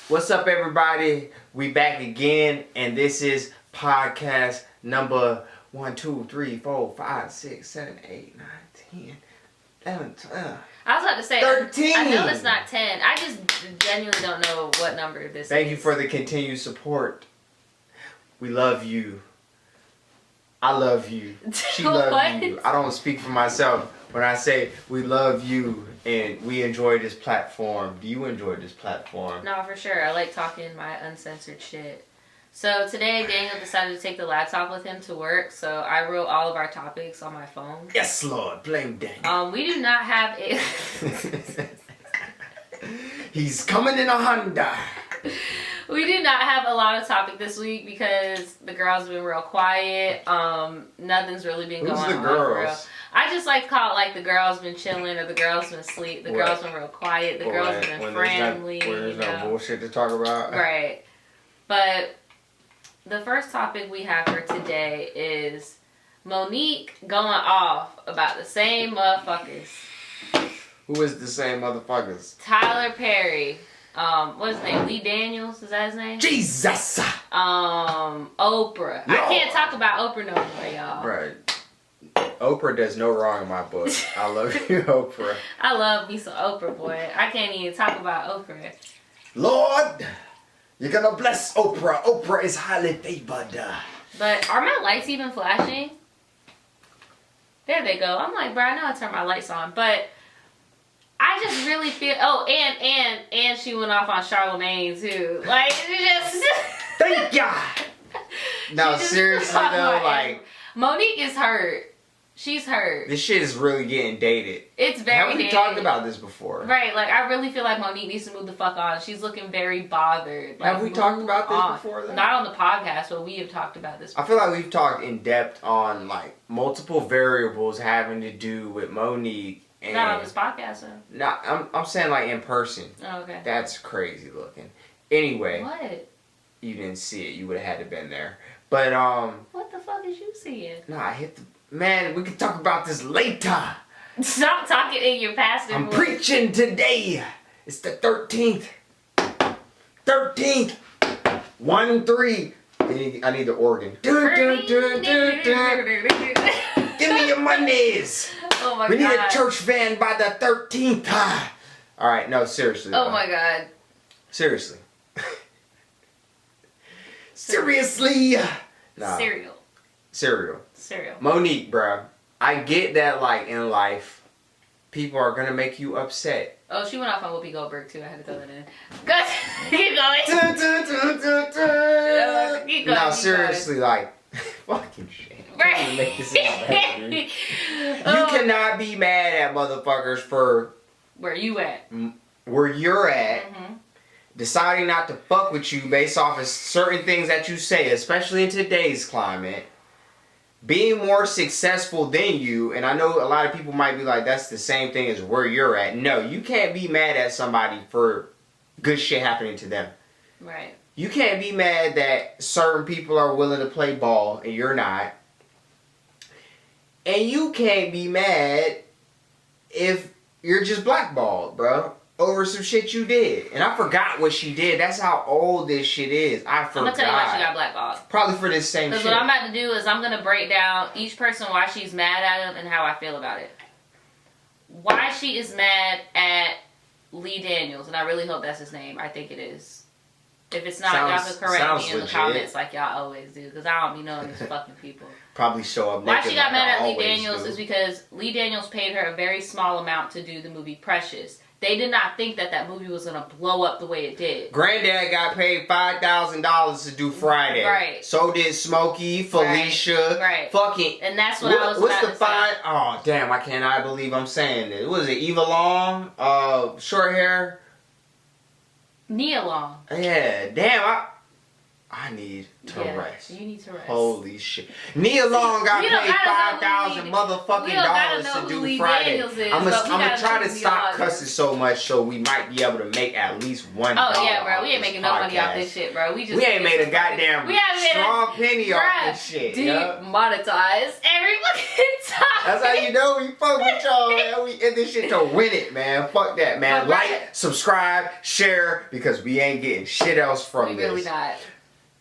What's up, everybody? We back again, and this is podcast number 1, 2, 3, 4, 5, 6, 7, 8, 9, 10, 11, 12. I was about to say 13. I know it's not 10. I just genuinely don't know what number this is. Thank you for the continued support. We love you. I love you. She loves you. I don't speak for myself when I say we love you and we enjoy this platform. Do you enjoy this platform? No, for sure. I like talking my uncensored shit. So today, Daniel decided to take the laptop with him to work, so I wrote all of our topics on my phone. Yes, Lord. Blame Daniel. We do not have a... He's coming in a Honda. We do not have a lot of topic this week because the girls have been real quiet. Nothing's really been going on. Who's the girls? I just like to call it like the girls been chilling or the girls been asleep. The girls been real quiet. The girls been friendly. There's no bullshit to talk about. Right. But the first topic we have for today is Monique going off about the same motherfuckers. Who is the same motherfuckers? Tyler Perry. What's his name? Lee Daniels? Is that his name? Jesus! Oprah. No. I can't talk about Oprah no more, y'all. Right. Oprah does no wrong in my book. I love you, Oprah. I love me some Oprah, boy. I can't even talk about Oprah. Lord, you're gonna bless Oprah. Oprah is highly favored. But are my lights even flashing? There they go. I'm like, bro, I know I turned my lights on, but I just really feel. Oh, and she went off on Charlamagne too. Like, it just. Thank ya. No, seriously though, like Monique is hurt. She's hurt. This shit is really getting dated. It's very Have we talked about this before? Right, like I really feel like Monique needs to move the fuck on. She's looking very bothered. Like, have we talked about this before though? Not on the podcast, but we have talked about this before. I feel like we've talked in depth on like multiple variables having to do with Monique. And not on this podcast though. No, I'm saying like in person. Oh, okay. That's crazy looking. Anyway. What? You didn't see it. You would have had to been there. But what the fuck is you seeing? No, I hit the man. We can talk about this later. Stop talking in your pastor I'm voice. preaching today. It's the 13th. 13th. 1-3. I need the organ. Dun, dun, dun, dun, dun. Give me your monies. Oh my god. We need a church van by the 13th. All right, no, seriously. Oh my god. Seriously. Seriously. Nah. Cereal. Monique, bruh. I get that, like, in life, people are gonna make you upset. Oh, she went off on Whoopi Goldberg, too. I had to throw that in. Go. Keep going. Keep going. No, seriously, like, fucking shit. Right. Make this you cannot be mad at motherfuckers for where you at. Where you're at. Mm-hmm. Deciding not to fuck with you based off of certain things that you say, especially in today's climate. Being more successful than you, and I know a lot of people might be like, that's the same thing as where you're at. No, you can't be mad at somebody for good shit happening to them. Right. You can't be mad that certain people are willing to play ball and you're not. And you can't be mad if you're just blackballed, bro. Over some shit you did. And I forgot what she did. That's how old this shit is. I forgot. I'm gonna tell you why she got blackballed. Probably for this same shit. Because what I'm about to do is I'm gonna break down each person why she's mad at him and how I feel about it. Why she is mad at Lee Daniels, and I really hope that's his name. I think it is. If it's not, y'all can correct me in the comments like y'all always do. Because I don't be knowing these fucking people. Probably show up Why naked she got like mad I at Lee always Daniels do. is because Lee Daniels paid her a very small amount to do the movie Precious. They did not think that that movie was going to blow up the way it did. Granddad got paid $5,000 to do Friday. Right. So did Smokey, Felicia. Right. Fucking. And that's what I was What's about the to fine? say. Oh, damn. I cannot believe I'm saying this. Was it Eva Long? Short hair? Nia Long. Yeah. Damn. I need to rest. You need to rest. Holy shit. Nia Long got paid 5,000 motherfucking dollars to do Friday. I'm gonna try to stop cussing so much so we might be able to make at least $1. Oh yeah, bro. We ain't making no money off this shit, bro. We ain't made a goddamn strong penny off this shit. Demonetize every fucking time. That's how you know we fuck with y'all, man. We in this shit to win it, man. Fuck that, man. Like, subscribe, share, because we ain't getting shit else from this. We really not.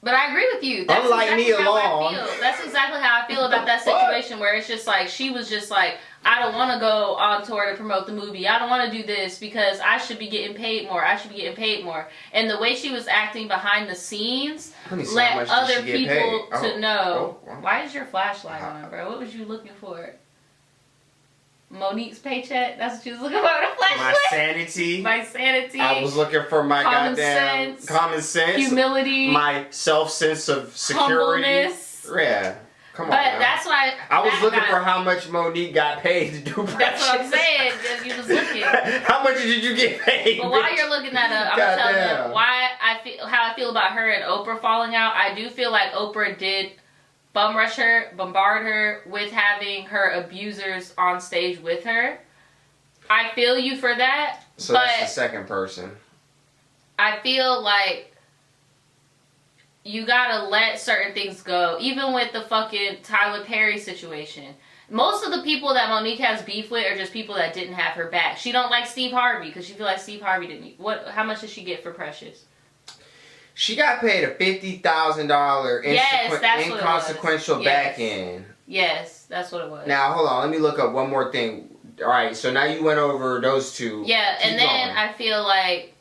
But I agree with you. That's Unlike exactly Nia Long. That's exactly how I feel about that situation where it's just like, she was just like, I don't want to go on tour to promote the movie. I don't want to do this because I should be getting paid more. I should be getting paid more. And the way she was acting behind the scenes let other people to know. Why is your flashlight on, bro? What was you looking for? Monique's paycheck? That's what you was looking for, the flashlight? My sanity. My sanity. I was looking for my common sense. Humility. My sense of security. Humbleness. Yeah. Come on. But that's why I was looking for how much Monique got paid to do Precious. That's what I'm saying. You was looking. How much did you get paid? But while you're looking that up, I'm gonna tell them how I feel about her and Oprah falling out. I do feel like Oprah did bombard her with having her abusers on stage with her. I feel you for that. So that's the second person. I feel like you gotta let certain things go. Even with the fucking Tyler Perry situation. Most of the people that Monique has beef with are just people that didn't have her back. She don't like Steve Harvey because she feel like Steve Harvey didn't. How much did she get for Precious? She got paid a $50,000 inconsequential back end. Yes, that's what it was. Now, hold on. Let me look up one more thing. All right, so now you went over those two. Yeah, and then I feel like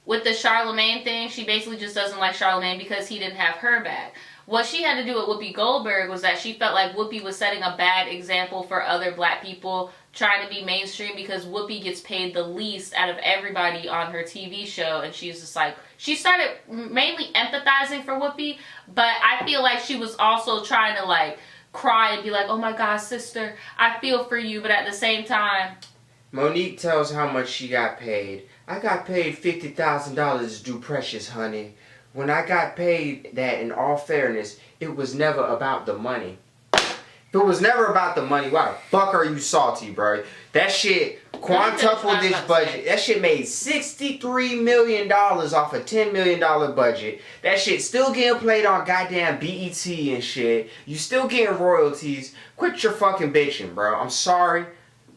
with the Charlamagne thing, she basically just doesn't like Charlamagne because he didn't have her back. What she had to do with Whoopi Goldberg was that she felt like Whoopi was setting a bad example for other black people trying to be mainstream because Whoopi gets paid the least out of everybody on her TV show. And she's just like, she started mainly empathizing for Whoopi, but I feel like she was also trying to like cry and be like, oh my God, sister, I feel for you. But at the same time, Monique tells how much she got paid. I got paid $50,000 to do Precious, honey. When I got paid that, in all fairness, it was never about the money. If it was never about the money, why the fuck are you salty, bro? That shit quintupled this budget. That shit made $63 million off a $10 million budget. That shit still getting played on goddamn BET and shit. You still getting royalties. Quit your fucking bitching, bro. I'm sorry.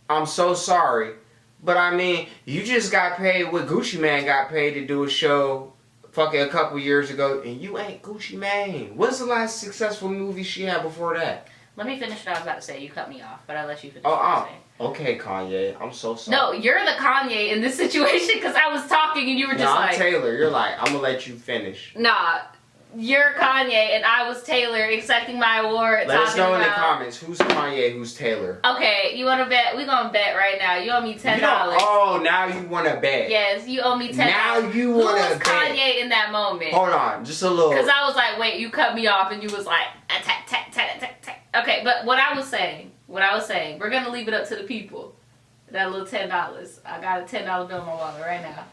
I'm so sorry. But I mean, you just got paid what Gucci Mane got paid to do a show fucking a couple years ago, and you ain't Gucci Mane. What's the last successful movie she had before that? Let me finish what I was about to say. You cut me off, but I let you finish what I was saying. Okay, Kanye. I'm so sorry. No, you're the Kanye in this situation because I was talking and you were just like... I'm Taylor. You're like, I'm going to let you finish. Nah, you're Kanye and I was Taylor accepting my award. Let us know in the comments who's Kanye, who's Taylor. Okay, you want to bet? We're going to bet right now. You owe me $10. Oh, now you want to bet. Yes, you owe me $10. Now you want to bet. Who was Kanye in that moment? Hold on, just a little. Because I was like, wait, you cut me off and you was like, attack. Okay, but what I was saying, we're going to leave it up to the people. That little $10. I got a $10 bill in my wallet right now.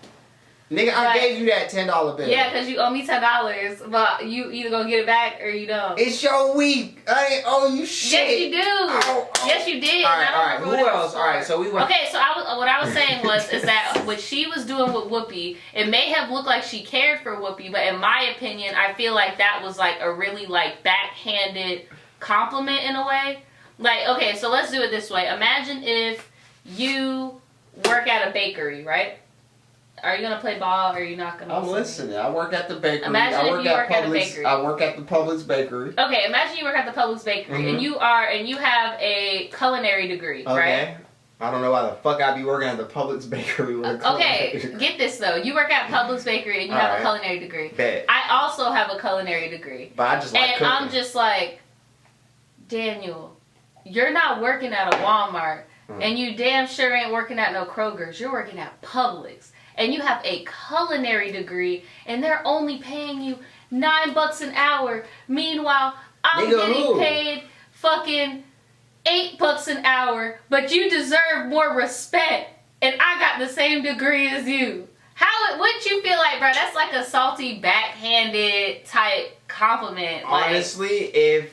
Nigga, I gave you that $10 bill. Yeah, because you owe me $10, but you either gonna get it back or you don't. It's your week. I ain't owe you shit. Yes, you do. Yes, you did. All right. Who else? All right, so we went. Okay, so what I was saying is that what she was doing with Whoopi, it may have looked like she cared for Whoopi, but in my opinion, I feel like that was like a really like backhanded compliment in a way. Like, okay, so let's do it this way. Imagine if you work at a bakery, right? Are you gonna play ball or are you not gonna? I'm listening. I work at the bakery. Imagine if you work at a bakery. I work at the Publix bakery. Okay, imagine you work at the Publix bakery and you have a culinary degree, right? I don't know why the fuck I'd be working at the Publix bakery with a culinary degree. Get this though. You work at Publix bakery and you have a culinary degree. Bet. I also have a culinary degree. But I just like cooking. And I'm just like, Daniel, you're not working at a Walmart and you damn sure ain't working at no Kroger's. You're working at Publix. And you have a culinary degree, and they're only paying you $9 an hour. Meanwhile, I'm getting paid fucking $8 an hour, but you deserve more respect. And I got the same degree as you. Wouldn't you feel like, bro, that's like a salty, backhanded type compliment. Honestly,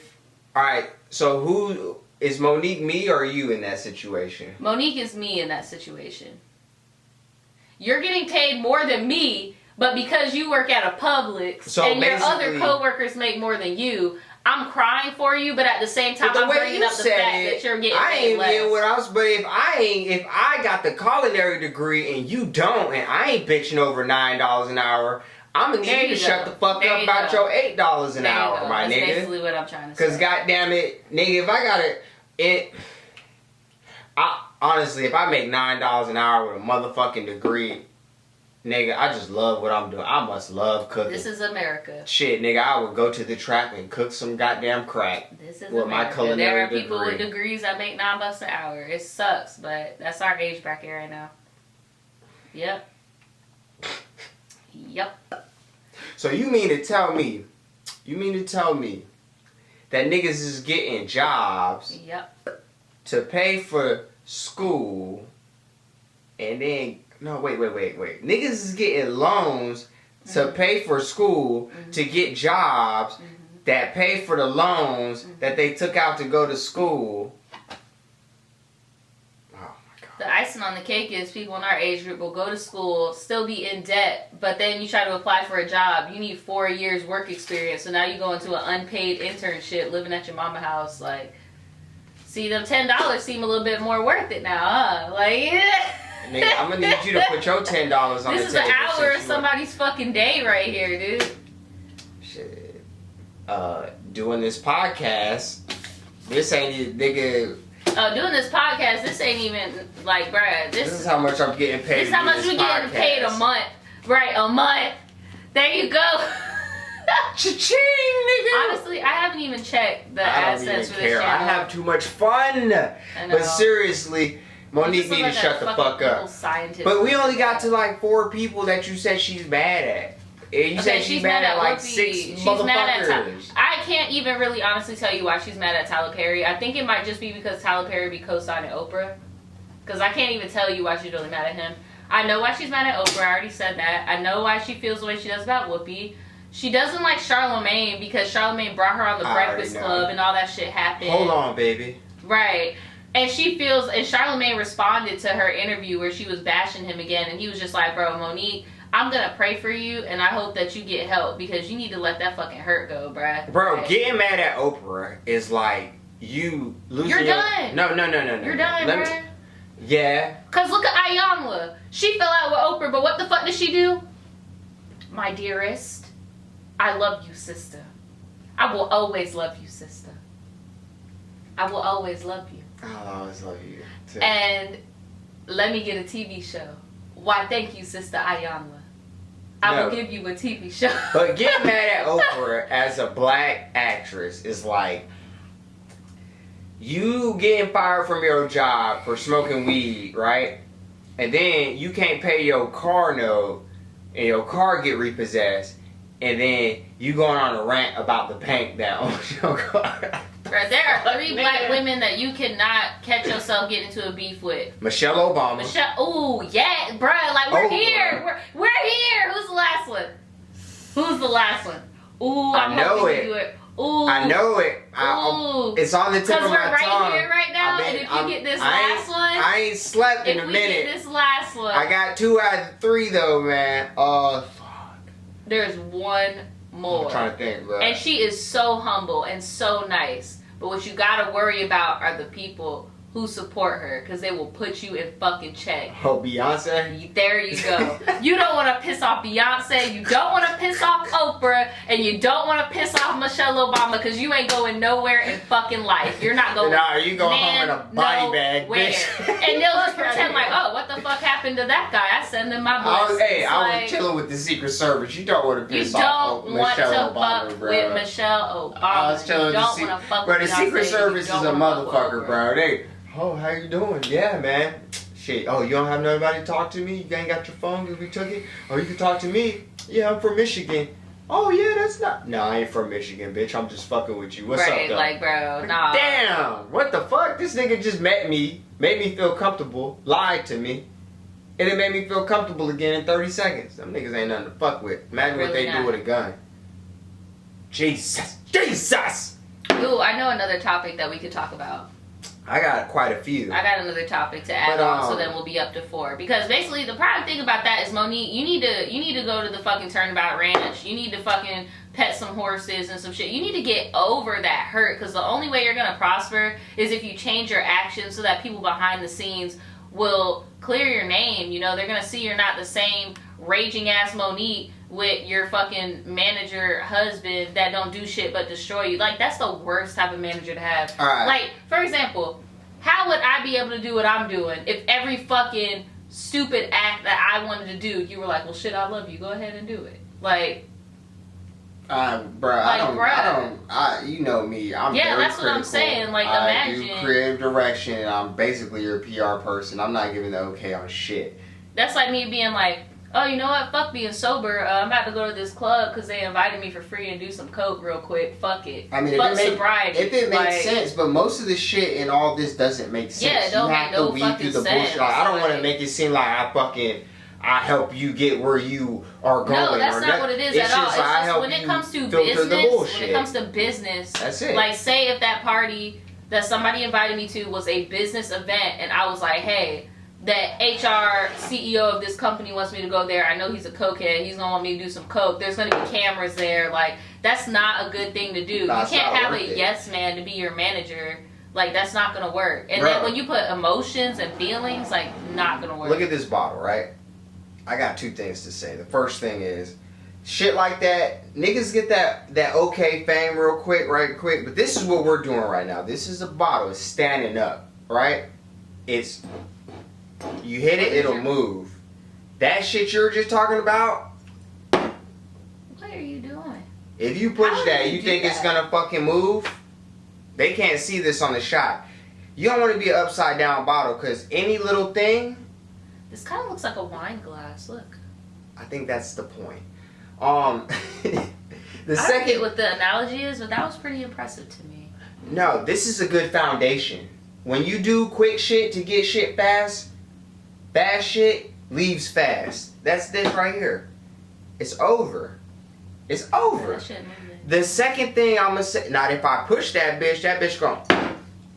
alright, so who, is Monique me or you in that situation? Monique is me in that situation. You're getting paid more than me, but because you work at a Publix and your other coworkers make more than you, I'm crying for you, but at the same time, I'm bringing up the fact that you're getting paid less. Getting what else, but if I got the culinary degree and you don't, and I ain't bitching over $9 an hour, I'm gonna need you to shut the fuck up about your $8 an hour, my nigga. That's basically what I'm trying to say. Cause goddamn it, nigga, if I got honestly, if I make $9 an hour with a motherfucking degree, nigga, I just love what I'm doing. I must love cooking. This is America. Shit, nigga, I would go to the trap and cook some goddamn crack. This is with America. My culinary there are degree. people with degrees that make $9 an hour. It sucks, but that's our age bracket right now. Yep. Yep. So you mean to tell me that niggas is getting jobs to pay for school and then wait. Niggas is getting loans to pay for school to get jobs that pay for the loans that they took out to go to school. Oh my God. The icing on the cake is people in our age group will go to school, still be in debt, but then you try to apply for a job. You need 4 years work experience, so now you go into an unpaid internship living at your mama house. Like, see, them $10 seem a little bit more worth it now, huh? Like, nigga, I'm gonna need you to put your $10 on the table. This is an hour of somebody's fucking day right here, dude. Shit. Doing this podcast, this ain't even, nigga. Doing this podcast, this ain't even, like, bruh. This is how much I'm getting paid. This is how much we getting paid a month. Right, a month. There you go. Cha-ching, nigga. Honestly, I haven't even checked the AdSense for this channel. I have too much fun. But seriously, Monique need to shut the fuck up. But we only got to like 4 people that you said she's mad at. You said she's mad at like WHOOPI. 6 motherfuckers. I can't even really honestly tell you why she's mad at Tyler Perry. I think it might just be because Tyler Perry be co-signing Oprah. Because I can't even tell you why she's really mad at him. I know why she's mad at Oprah. I already said that. I know why she feels the way she does about WHOOPI. She doesn't like Charlamagne because Charlamagne brought her on the Breakfast Club and all that shit happened. Hold on, baby. Right. And she feels, and Charlamagne responded to her interview where she was bashing him again, and he was just like, bro, Monique, I'm gonna pray for you, and I hope that you get help because you need to let that fucking hurt go, bruh. Bro, right. Getting mad at Oprah is like you losing You're done. No. You're done, bruh. Yeah. Cause look at Ayanla. She fell out with Oprah, but what the fuck did she do? My dearest, I love you, sister. I will always love you, sister. I will always love you. I'll always love you too. And let me get a TV show. Why, thank you, Sister Ayanla. I will give you a TV show. But getting mad at Oprah as a black actress is like you getting fired from your job for smoking weed, right? And then you can't pay your car note and your car get repossessed. And then you going on a rant about the bank that owns your car. Bro, there are 3 black women that you cannot catch yourself getting into a beef with. Michelle Obama. Ooh, yeah, bro. Like, we're here. We're here. Who's the last one? Who's the last one? Ooh, I know it. Ooh. I know it. Ooh. It's on the tip of my tongue. Because we're right here right now, and if you get this last one. I ain't slept in a minute. If we get this last one. I got 2 out of 3 though, man. Fuck. There's one more. I'm trying to think, bro. And she is so humble and so nice. But what you gotta worry about are the people who support her, because they will put you in fucking check. Oh, Beyonce? There you go. You don't want to piss off Beyonce, you don't want to piss off Oprah, and you don't want to piss off Michelle Obama, because you ain't going nowhere in fucking life. You're not going Nah, you going home in a body bag, bitch. And they'll just pretend like, oh, what the fuck happened to that guy? I send him my blessings. I was chilling with the Secret Service. You don't want to piss off Michelle Obama, bro. Fuck with Michelle Obama. I was chilling with the Bro, the Secret Service is a motherfucker, bro. Oh, how you doing? Yeah, man. Shit. Oh, you don't have nobody to talk to me? You ain't got your phone because we took it? Oh, you can talk to me? Yeah, I'm from Michigan. Oh, yeah, that's not... No, I ain't from Michigan, bitch. I'm just fucking with you. What's up, though? Like, bro, nah. Damn! What the fuck? This nigga just met me, made me feel comfortable, lied to me, And it made me feel comfortable again in 30 seconds. Them niggas ain't nothing to fuck with. Imagine what they do with a gun. Jesus. Jesus! Ooh, I know another topic that we could talk about. I got quite a few. I got another topic to add on, so then we'll be up to 4. Because basically, the prime thing about that is, Monique, you need to go to the fucking Turnabout Ranch. You need to fucking pet some horses and some shit. You need to get over that hurt, because the only way you're gonna prosper is if you change your actions so that people behind the scenes will clear your name. You know, they're gonna see you're not the same raging ass Monique with your fucking manager husband that don't do shit but destroy you. Like, that's the worst type of manager to have. Right. Like, for example, how would I be able to do what I'm doing if every fucking stupid act that I wanted to do, you were like, well, shit, I love you, go ahead and do it. Like, you know me. I'm yeah, very that's critical. what I'm saying. Like, I imagine. do creative direction. I'm basically your PR person. I'm not giving the okay on shit. That's like me being like, oh, you know what? Fuck being sober. I'm about to go to this club because they invited me for free and do some coke real quick. Fuck it. I mean, fuck if sobriety. If it makes sense, but most of the shit in all this doesn't make sense. Yeah, it don't make no fucking sense. Bullshit. Like, I don't want to make it seem like I help you get where you are going. No, that's not what it is at all. It's just when it comes to business, that's it. Like, say if that party that somebody invited me to was a business event and I was like, hey, the HR CEO of this company wants me to go there. I know he's a cokehead. He's gonna want me to do some coke. There's gonna be cameras there. Like, that's not a good thing to do. That's you can't have a it. yes man to be your manager. Like, that's not gonna work. And then when you put emotions and feelings, like, not gonna work. Look at this bottle, right? I got 2 things to say. The first thing is, shit like that, niggas get that okay fame real quick, right quick. But this is what we're doing right now. This is a bottle. It's standing up, right? It's, you hit it, it'll move. That shit you were just talking about, what are you doing? if you push that, you think it's gonna fucking move? They can't see this on the shot. You don't want to be an upside down bottle, because any little thing. This kind of looks like a wine glass. Look. I think that's the point. The I don't get what the analogy is, but that was pretty impressive to me. No, this is a good foundation. When you do quick shit to get shit fast shit leaves fast. That's this right here. It's over. It's over. That shit moving. The second thing I'm gonna say, now if I push that bitch going,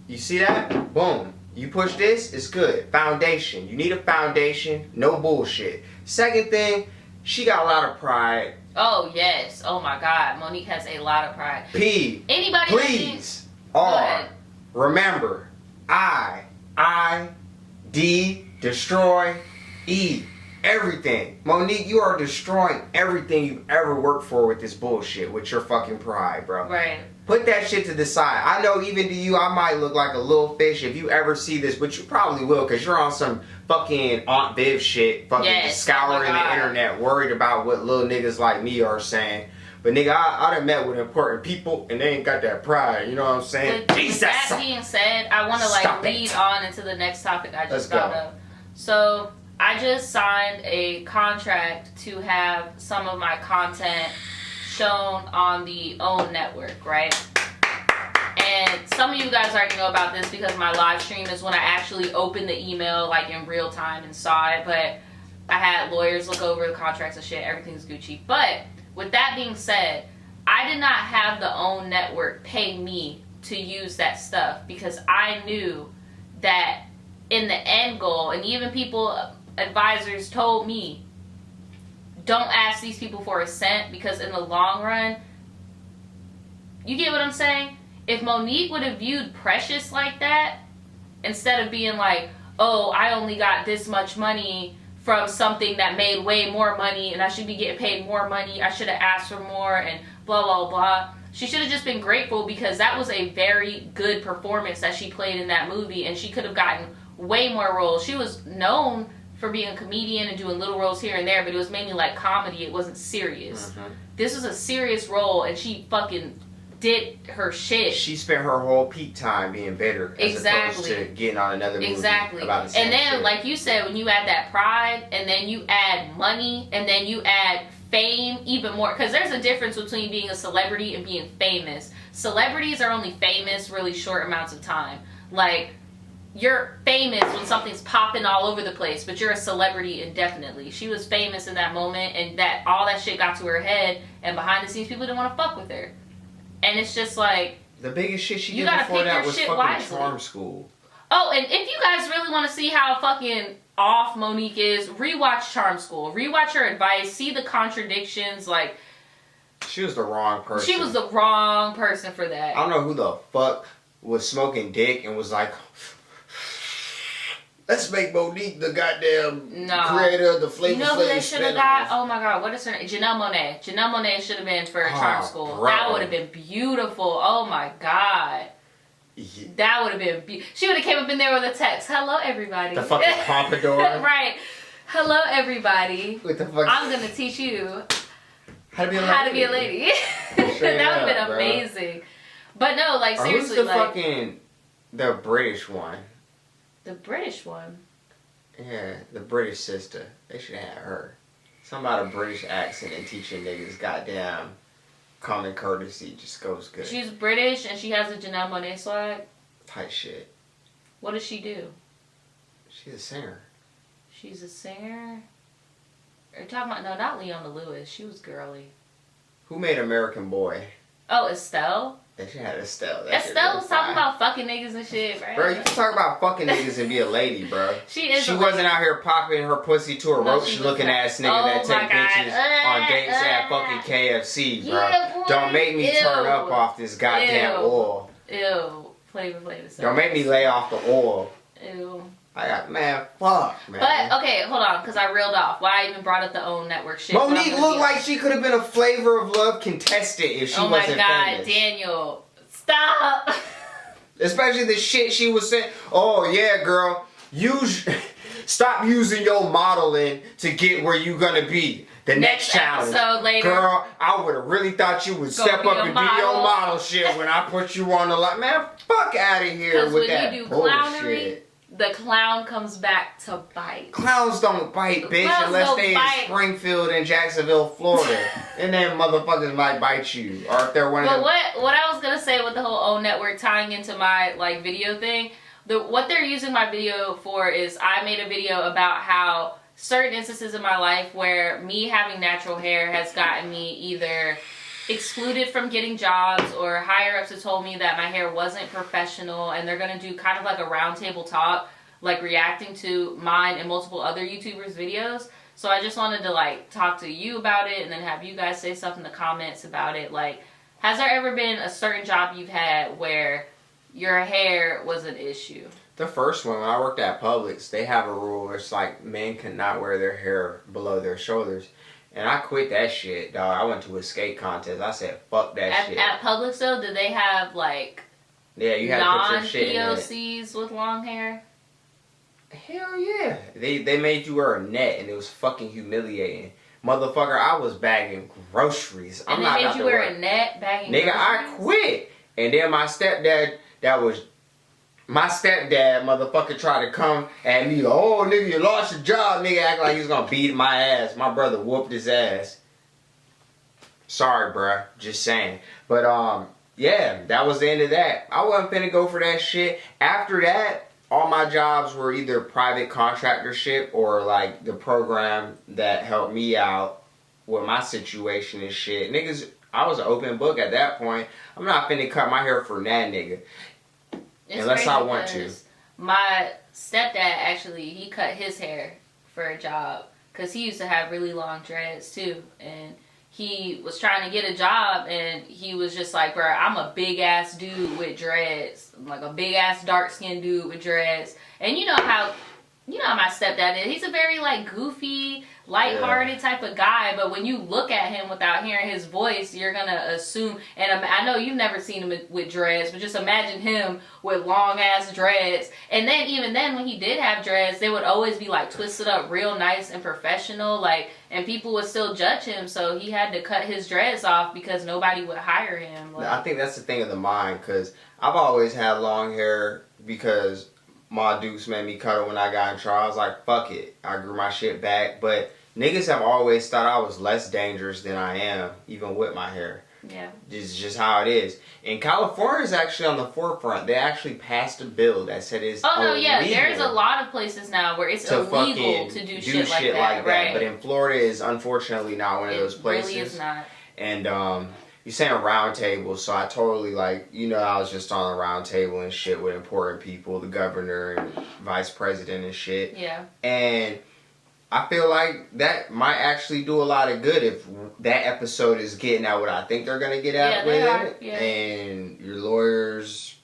you see that? Boom. You push this, it's good. Foundation. You need a foundation. No bullshit. Second thing, she got a lot of pride. Oh, yes. Oh, my God. Monique has a lot of pride. P. Anybody Please. R. Remember. D. Destroy. E. Everything. Monique, you are destroying everything you've ever worked for with this bullshit, with your fucking pride, bro. Right. Put that shit to the side. I know even to you, I might look like a little fish if you ever see this, but you probably will, because you're on some fucking Aunt Viv shit, fucking scouring the internet, worried about what little niggas like me are saying. But nigga, I done met with important people, and they ain't got that pride, you know what I'm saying? With that being said, I want to lead on into the next topic I just thought of. So, I just signed a contract to have some of my content shown on the OWN network, right? And some of you guys already know about this because my live stream is when I actually opened the email like in real time and saw it, but I had lawyers look over the contracts and shit, everything's Gucci. But with that being said, I did not have the OWN network pay me to use that stuff because I knew that in the end goal, and even advisors told me, don't ask these people for a cent because in the long run, you get what I'm saying? If Monique would have viewed Precious like that, instead of being like, oh, I only got this much money from something that made way more money and I should be getting paid more money, I should have asked for more and blah, blah, blah. She should have just been grateful because that was a very good performance that she played in that movie and she could have gotten way more roles. She was known for being a comedian and doing little roles here and there, but it was mainly like comedy. It wasn't serious. This was a serious role, and she fucking did her shit. She spent her whole peak time being bitter as opposed to getting on another movie about the same and then, shit. like you said, when you add that pride, and then you add money, and then you add fame even more, because there's a difference between being a celebrity and being famous. Celebrities are only famous really short amounts of time. Like, you're famous when something's popping all over the place, but you're a celebrity indefinitely. She was famous in that moment, and that all that shit got to her head, and behind the scenes, people didn't want to fuck with her. And it's just like, the biggest shit she you did gotta before pick that your was shit fucking wisely. Charm School. Oh, and if you guys really want to see how fucking off Monique is, rewatch Charm School. Rewatch her advice. See the contradictions. Like, she was the wrong person. she was the wrong person for that. I don't know who the fuck was smoking dick and was like, let's make Monique the goddamn creator of the Flavor Flav. You know who they should have got? Oh my god, what is her name? Janelle Monáe. Janelle Monáe should have been for Charm School. Bro. That would have been beautiful. Oh my god. Yeah. That would have been she would have came up in there with a text. Hello, everybody. The fucking pompadour. Right. Hello, everybody. What the fuck? I'm going to teach you how to be a lady. That would have been amazing. But no, like, seriously, who's the British one? The British one? Yeah, the British sister. They should have her. Something about a British accent and teaching niggas goddamn common courtesy just goes good. She's British and she has a Janelle Monáe swag? Type shit. What does she do? She's a singer. She's a singer? Are you talking about... No, not Leona Lewis. She was girly. Who made American Boy? Oh, Estelle? They should have Estelle. Estelle was talking about fucking niggas and shit, right? Bro, you can talk about fucking niggas and be a lady, bro. She wasn't out here popping her pussy to a roach looking ass nigga that take bitches on dates at fucking KFC, bro. Yeah, don't make me turn up off this goddamn oil. Ew. Flavor Flav. Don't make me lay off the oil. Ew. Man, fuck, man. But, okay, hold on, because I reeled off. Why I even brought up the OWN network shit. Monique looked like she could have been a Flavor of Love contestant if she wasn't famous. Oh my god, Daniel. Stop. Especially the shit she was saying. Oh, yeah, girl. Stop using your modeling to get where you gonna be. The next challenge. Episode later. Girl, I would have really thought you would step up and do your model shit when I put you on the line. Man, fuck out of here with that bullshit. Because when you do clownery, the clown comes back to bite. Clowns don't bite, bitch, unless they in Springfield and Jacksonville, Florida. And then motherfuckers might bite you. Or if they're one of them. But what I was going to say with the whole OWN network tying into my like video thing, what they're using my video for is I made a video about how certain instances in my life where me having natural hair has gotten me either excluded from getting jobs, or higher ups have told me that my hair wasn't professional, and they're going to do kind of like a roundtable talk, like reacting to mine and multiple other YouTubers' videos. So I just wanted to like talk to you about it and then have you guys say stuff in the comments about it. Like, has there ever been a certain job you've had where your hair was an issue? The first one, when I worked at Publix, they have a rule where it's like men cannot wear their hair below their shoulders. And I quit that shit, dog. I went to a skate contest. I said, fuck that shit. At Publix, though, did they have, like, yeah, you had to put your shit in it. non-POCs with long hair? Hell yeah. They made you wear a net, and it was fucking humiliating. Motherfucker, I was bagging groceries. And they made you wear a net bagging groceries? Nigga, I quit. And then my stepdad, motherfucker, tried to come at me. Oh, nigga, you lost your job. Nigga act like he was gonna beat my ass. My brother whooped his ass. Sorry, bruh. Just saying. But, yeah, that was the end of that. I wasn't finna go for that shit. After that, all my jobs were either private contractorship or, like, the program that helped me out with my situation and shit. Niggas, I was an open book at that point. I'm not finna cut my hair for that nigga. Unless I want to. My stepdad, actually, he cut his hair for a job. Because he used to have really long dreads, too. And he was trying to get a job, and he was just like, bro, I'm a big-ass dude with dreads. I'm like a big-ass, dark-skinned dude with dreads. And you know how my stepdad is. He's a very, like, goofy, lighthearted type of guy, but when you look at him without hearing his voice, you're gonna assume, and I know you've never seen him with dreads, but just imagine him with long ass dreads. And then even then, when he did have dreads, they would always be like twisted up real nice and professional, like, and people would still judge him, so he had to cut his dreads off because nobody would hire him. Like, I think that's the thing of the mind, because I've always had long hair because my dukes made me cut it when I got in trouble. I was like, fuck it. I grew my shit back. But niggas have always thought I was less dangerous than I am, even with my hair. Yeah. This is just how it is. And California is actually on the forefront. They actually passed a bill that said it's no, yeah. There's a lot of places now where it's illegal to do shit like that. Right. But in Florida is unfortunately not one of those places. It really is not. And you're saying round table, so I totally I was just on a round table and shit with important people, the governor and vice president and shit. Yeah. And I feel like that might actually do a lot of good if that episode is getting out what I think they're going to get out with it. Yeah. And your lawyers,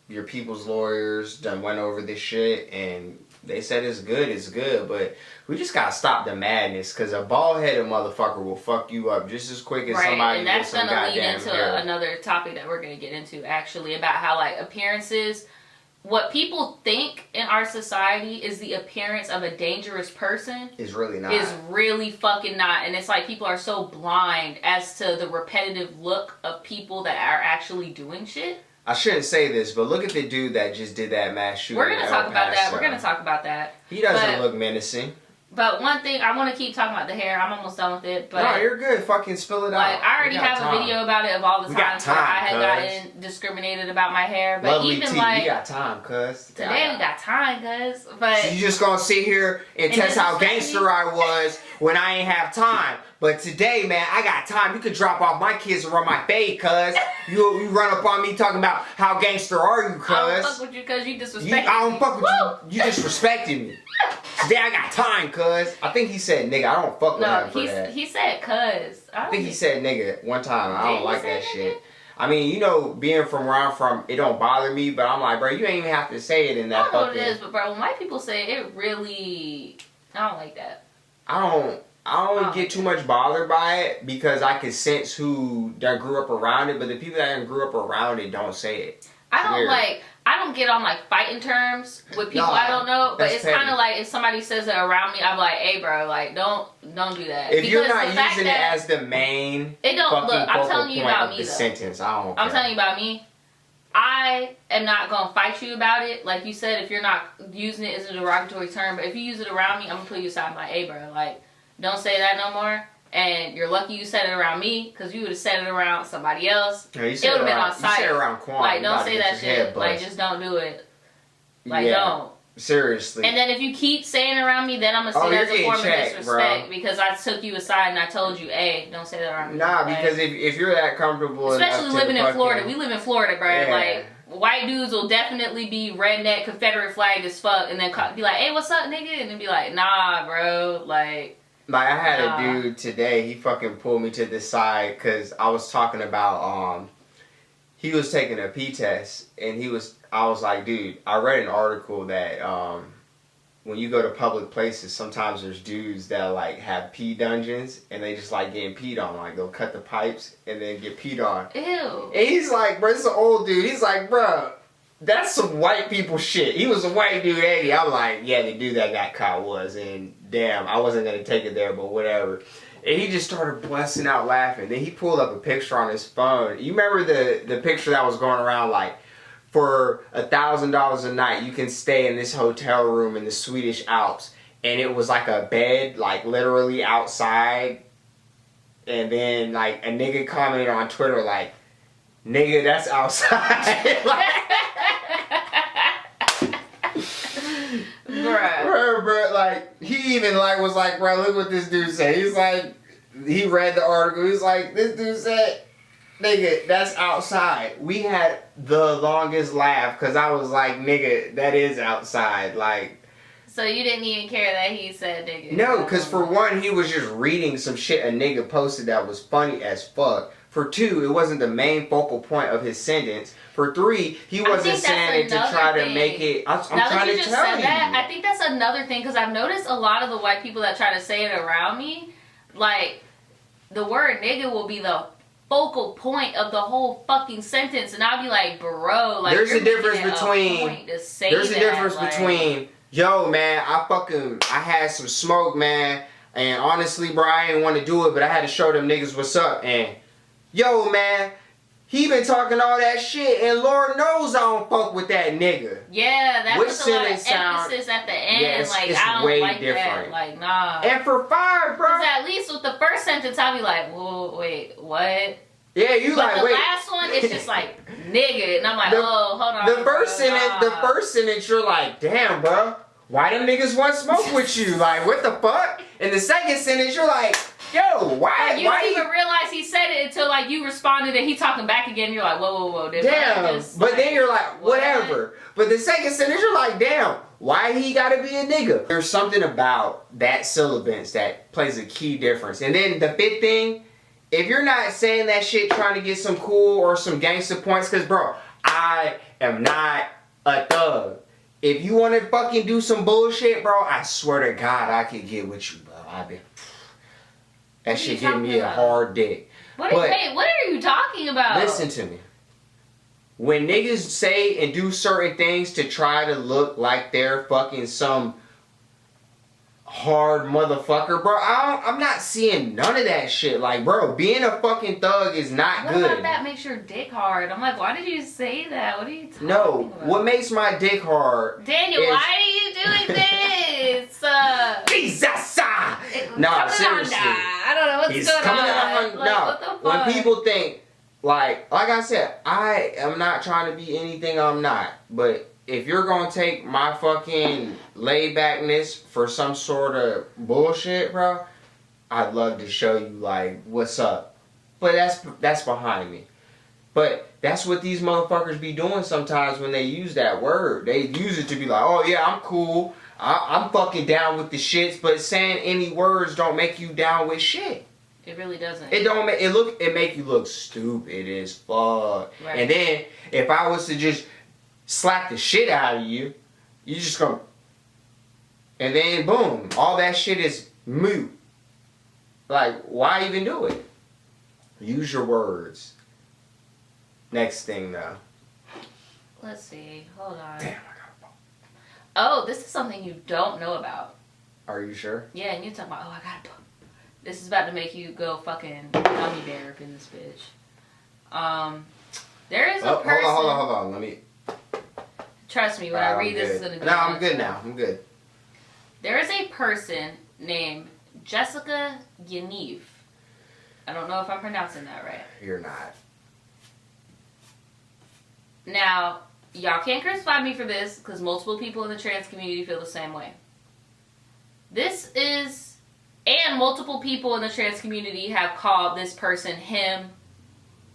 your people's lawyers done went over this shit and they said it's good, but we just got to stop the madness because a bald-headed motherfucker will fuck you up just as quick as somebody with some goddamn hair. And that's going to lead into another topic that we're going to get into actually about how appearances... What people think in our society is the appearance of a dangerous person is really not. Is really fucking not. And it's people are so blind as to the repetitive look of people that are actually doing shit. I shouldn't say this, but look at the dude that just did that mass shooting. We're going to talk about that. He doesn't look menacing. But one thing, I want to keep talking about the hair. I'm almost done with it. But no, you're good. Fucking spill it out. I already have a video about it of all the times where I had gotten discriminated about my hair. But Lovely even we got time, cuz. Today we got time, cuz. But so you just gonna sit here and test how gangster I was when I ain't have time. But today, man, I got time. You could drop off my kids and run my fade, cuz. You run up on me talking about how gangster are you, cuz. I don't fuck with you cuz you disrespected me. I don't fuck with you. You disrespected me. Today I got time, cuz. I think he said nigga. I don't fuck with him for that. He said cuz. I think he said nigga one time. I don't like that shit. I mean, being from where I'm from, it don't bother me, but I'm like, bro, you ain't even have to say it in that fucking... I don't know what it is, but bro, when white people say it really... I don't like that. I don't get too much bothered by it because I can sense who that grew up around it, but the people that grew up around it don't say it. I don't get on fighting terms with people I don't know, but it's kind of if somebody says it around me, I'm like, hey bro, don't do that. If you're not using it as the main I'm telling you about me though. Sentence, I don't care. I'm telling you about me. I am not gonna fight you about it. Like you said, if you're not using it as a derogatory term, but if you use it around me, I'm gonna put you aside. I'm like, hey bro, don't say that no more. And you're lucky you said it around me, because you would have said it around somebody else. Yeah, it would have been on site. You said it around Quan. Don't say that shit. Just don't do it. Don't. Seriously. And then if you keep saying it around me, then I'm going to see that as a form of disrespect. Because I took you aside and I told you, hey, don't say that around me. Nah, because if you're that comfortable especially living in Florida. We live in Florida, bro. Yeah. White dudes will definitely be redneck, Confederate flag as fuck, and then be like, hey, what's up, nigga? And then be like, nah, bro. I had a dude today, he fucking pulled me to the side because I was talking about, he was taking a P test, and I was like, dude, I read an article that, when you go to public places, sometimes there's dudes that have pee dungeons, and they just getting peed on. They'll cut the pipes and then get peed on. Ew. And he's like, bro, this is an old dude. He's like, bro, that's some white people shit. He was a white dude, 80. I'm like, yeah, the dude that got caught was, and damn, I wasn't going to take it there, but whatever. And he just started busting out laughing. Then he pulled up a picture on his phone. You remember the picture that was going around, for $1,000 a night, you can stay in this hotel room in the Swedish Alps. And it was a bed, literally outside. And then, a nigga commented on Twitter, nigga, that's outside. Bruh, he even was bro, look what this dude said. He's he read the article. He's this dude said, nigga, that's outside. We had the longest laugh because I was like, nigga, that is outside. So you didn't even care that he said nigga? No, because for one, he was just reading some shit a nigga posted that was funny as fuck. For two, it wasn't the main focal point of his sentence. For three, he wasn't saying it to try to make it... I'm trying to tell you. I think that's another thing, because I've noticed a lot of the white people that try to say it around me, the word nigga will be the focal point of the whole fucking sentence, and I'll be like, bro, there's a difference between, yo, man, I had some smoke, man, and honestly, bro, I didn't want to do it, but I had to show them niggas what's up, and yo, man, he been talking all that shit, and Lord knows I don't fuck with that nigga. Yeah, that was a lot of emphasis at the end. Yes, I don't way like different. that. Nah. And for fire, bro. Because at least with the first sentence, I'll be like, whoa, wait, what? Yeah, you But like, the wait. last one, it's just like, nigga. And I'm like, The- oh, hold on. The first bro, sentence, nah. the first sentence, you're like, damn, bro, why them niggas want to smoke with you? Like, what the fuck? And the second sentence, you're like, yo, why? Like, you why didn't even realize he said it until like you responded and he talking back again. You're like, whoa. Did I Damn. just, But like, then you're like, what? whatever. But the second sentence, you're like, damn, why he gotta be a nigga? There's something about that syllabus that plays a key difference. And then the fifth thing, if you're not saying that shit trying to get some cool or some gangster points, because, bro, I am not a thug. If you want to fucking do some bullshit, bro, I swear to God, I could get with you, bro. That shit giving me a hard dick. What are you talking about? Listen to me. When niggas say and do certain things to try to look like they're fucking some hard motherfucker, bro, I'm not seeing none of that shit. Like, bro, being a fucking thug is not What good. about that makes your dick hard? I'm like, why did you say that? What are you talking No, about? what makes my dick hard? Daniel, is- why are you doing this? Jesus! Coming No, on, seriously. I don't know what's He's going coming on. on. Like, No, what the fuck? when people think, like I said, I am not trying to be anything I'm not. But if you're gonna take my fucking laid backness for some sort of bullshit, bro, I'd love to show you like what's up. But that's behind me. But that's what these motherfuckers be doing sometimes when they use that word. They use it to be like, oh yeah, I'm cool. I'm fucking down with the shits. But saying any words don't make you down with shit. It really doesn't. It don't make it make you look stupid as fuck. Right. And then if I was to just slap the shit out of you, you just go, and then boom, all that shit is moot. Like, why even do it? Use your words. Next thing though. Let's see. Hold on. Damn, I got a ball. Oh, this is something you don't know about. Are you sure? Yeah, and you're talking about, oh, I got a This is about to make you go fucking gummy bear up in this bitch. There is a person. Hold on. Let me. Trust me, when I read this, it's gonna be. No, I'm good now. I'm good. There is a person named Jessica YANIV. I don't know if I'm pronouncing that right. You're not. Now, y'all can't crucify me for this because multiple people in the trans community feel the same way. This is, and multiple people in the trans community have called this person him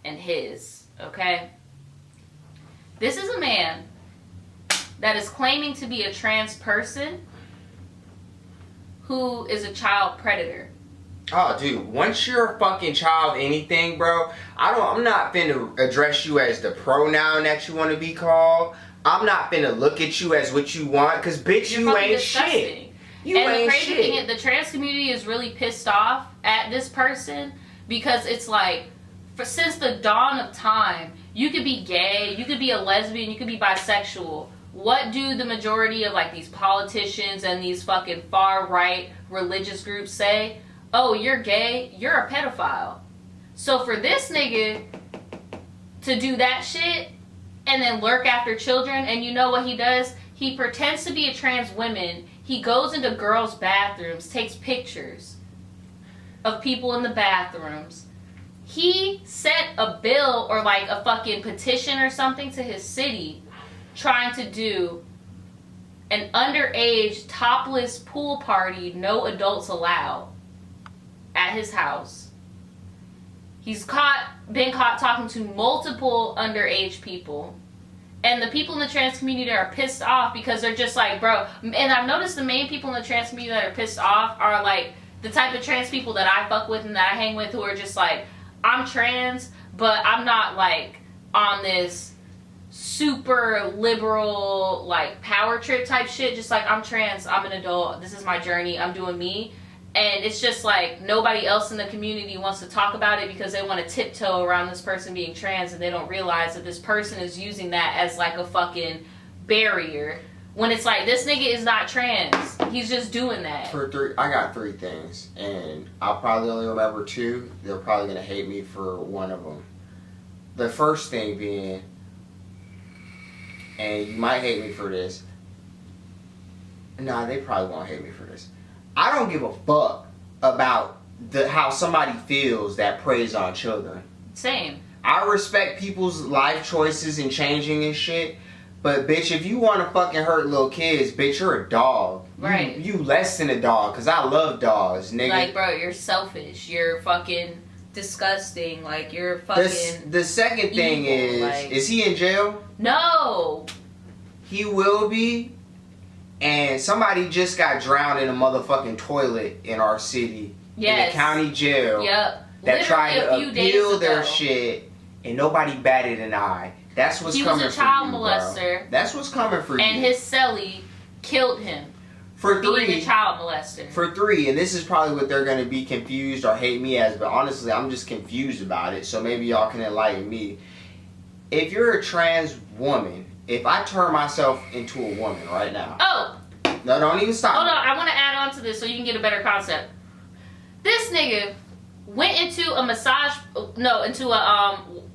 and his, okay? This is a man that is claiming to be a trans person who is a child predator. Oh, dude, once you're a fucking child anything, bro, I'm not finna address you as the pronoun that you want to be called. I'm not finna look at you as what you want, because bitch, You're you fucking ain't disgusting. shit. You and ain't the crazy shit. thing is, the trans community is really pissed off at this person because it's like, since the dawn of time, you could be gay, you could be a lesbian, you could be bisexual. What do the majority of like these politicians and these fucking far right religious groups say? Oh, you're gay, you're a pedophile. So for this nigga to do that shit and then lurk after children, and you know what he does? He pretends to be a trans woman. He goes into girls' bathrooms, takes pictures of people in the bathrooms. He set a bill or like a fucking petition or something to his city trying to do an underage topless pool party, no adults allowed, at his house. He's been caught talking to multiple underage people. And the people in the trans community are pissed off because they're just like, bro. And I've noticed the main people in the trans community that are pissed off are like the type of trans people that I fuck with and that I hang with, who are just like, I'm trans, but I'm not like on this super liberal like power trip type shit. Just like, I'm trans, I'm an adult, this is my journey, I'm doing me. And it's just like nobody else in the community wants to talk about it because they want to tiptoe around this person being trans, and they don't realize that this person is using that as like a fucking barrier. When it's like, this nigga is not trans. He's just doing that. I got 3 things, and I'll probably only remember 2. They're probably gonna hate me for one of them. The first thing being, and you might hate me for this. Nah, they probably won't hate me for this. I don't give a fuck about how somebody feels that preys on children. Same. I respect people's life choices and changing and shit. But bitch, if you want to fucking hurt little kids, bitch, you're a dog. Right. You less than a dog, cause I love dogs, nigga. Like, bro, you're selfish. You're fucking disgusting. Like, you're fucking. The second thing evil. Like, is he in jail? No. He will be. And somebody just got drowned in a motherfucking toilet in our city. Yes. In the county jail. Yep. That Literally tried to a few days appeal ago. their shit, and nobody batted an eye. That's what's coming for you, He was a child bro. molester. That's what's coming for you. And his cellie killed him. For being three. a child molester. For three, and this is probably what they're going to be confused or hate me as, but honestly, I'm just confused about it, so maybe y'all can enlighten me. If you're a trans woman, if I turn myself into a woman right now. Oh! No, don't even stop. Hold on, I want to add on to this so you can get a better concept. This nigga went into into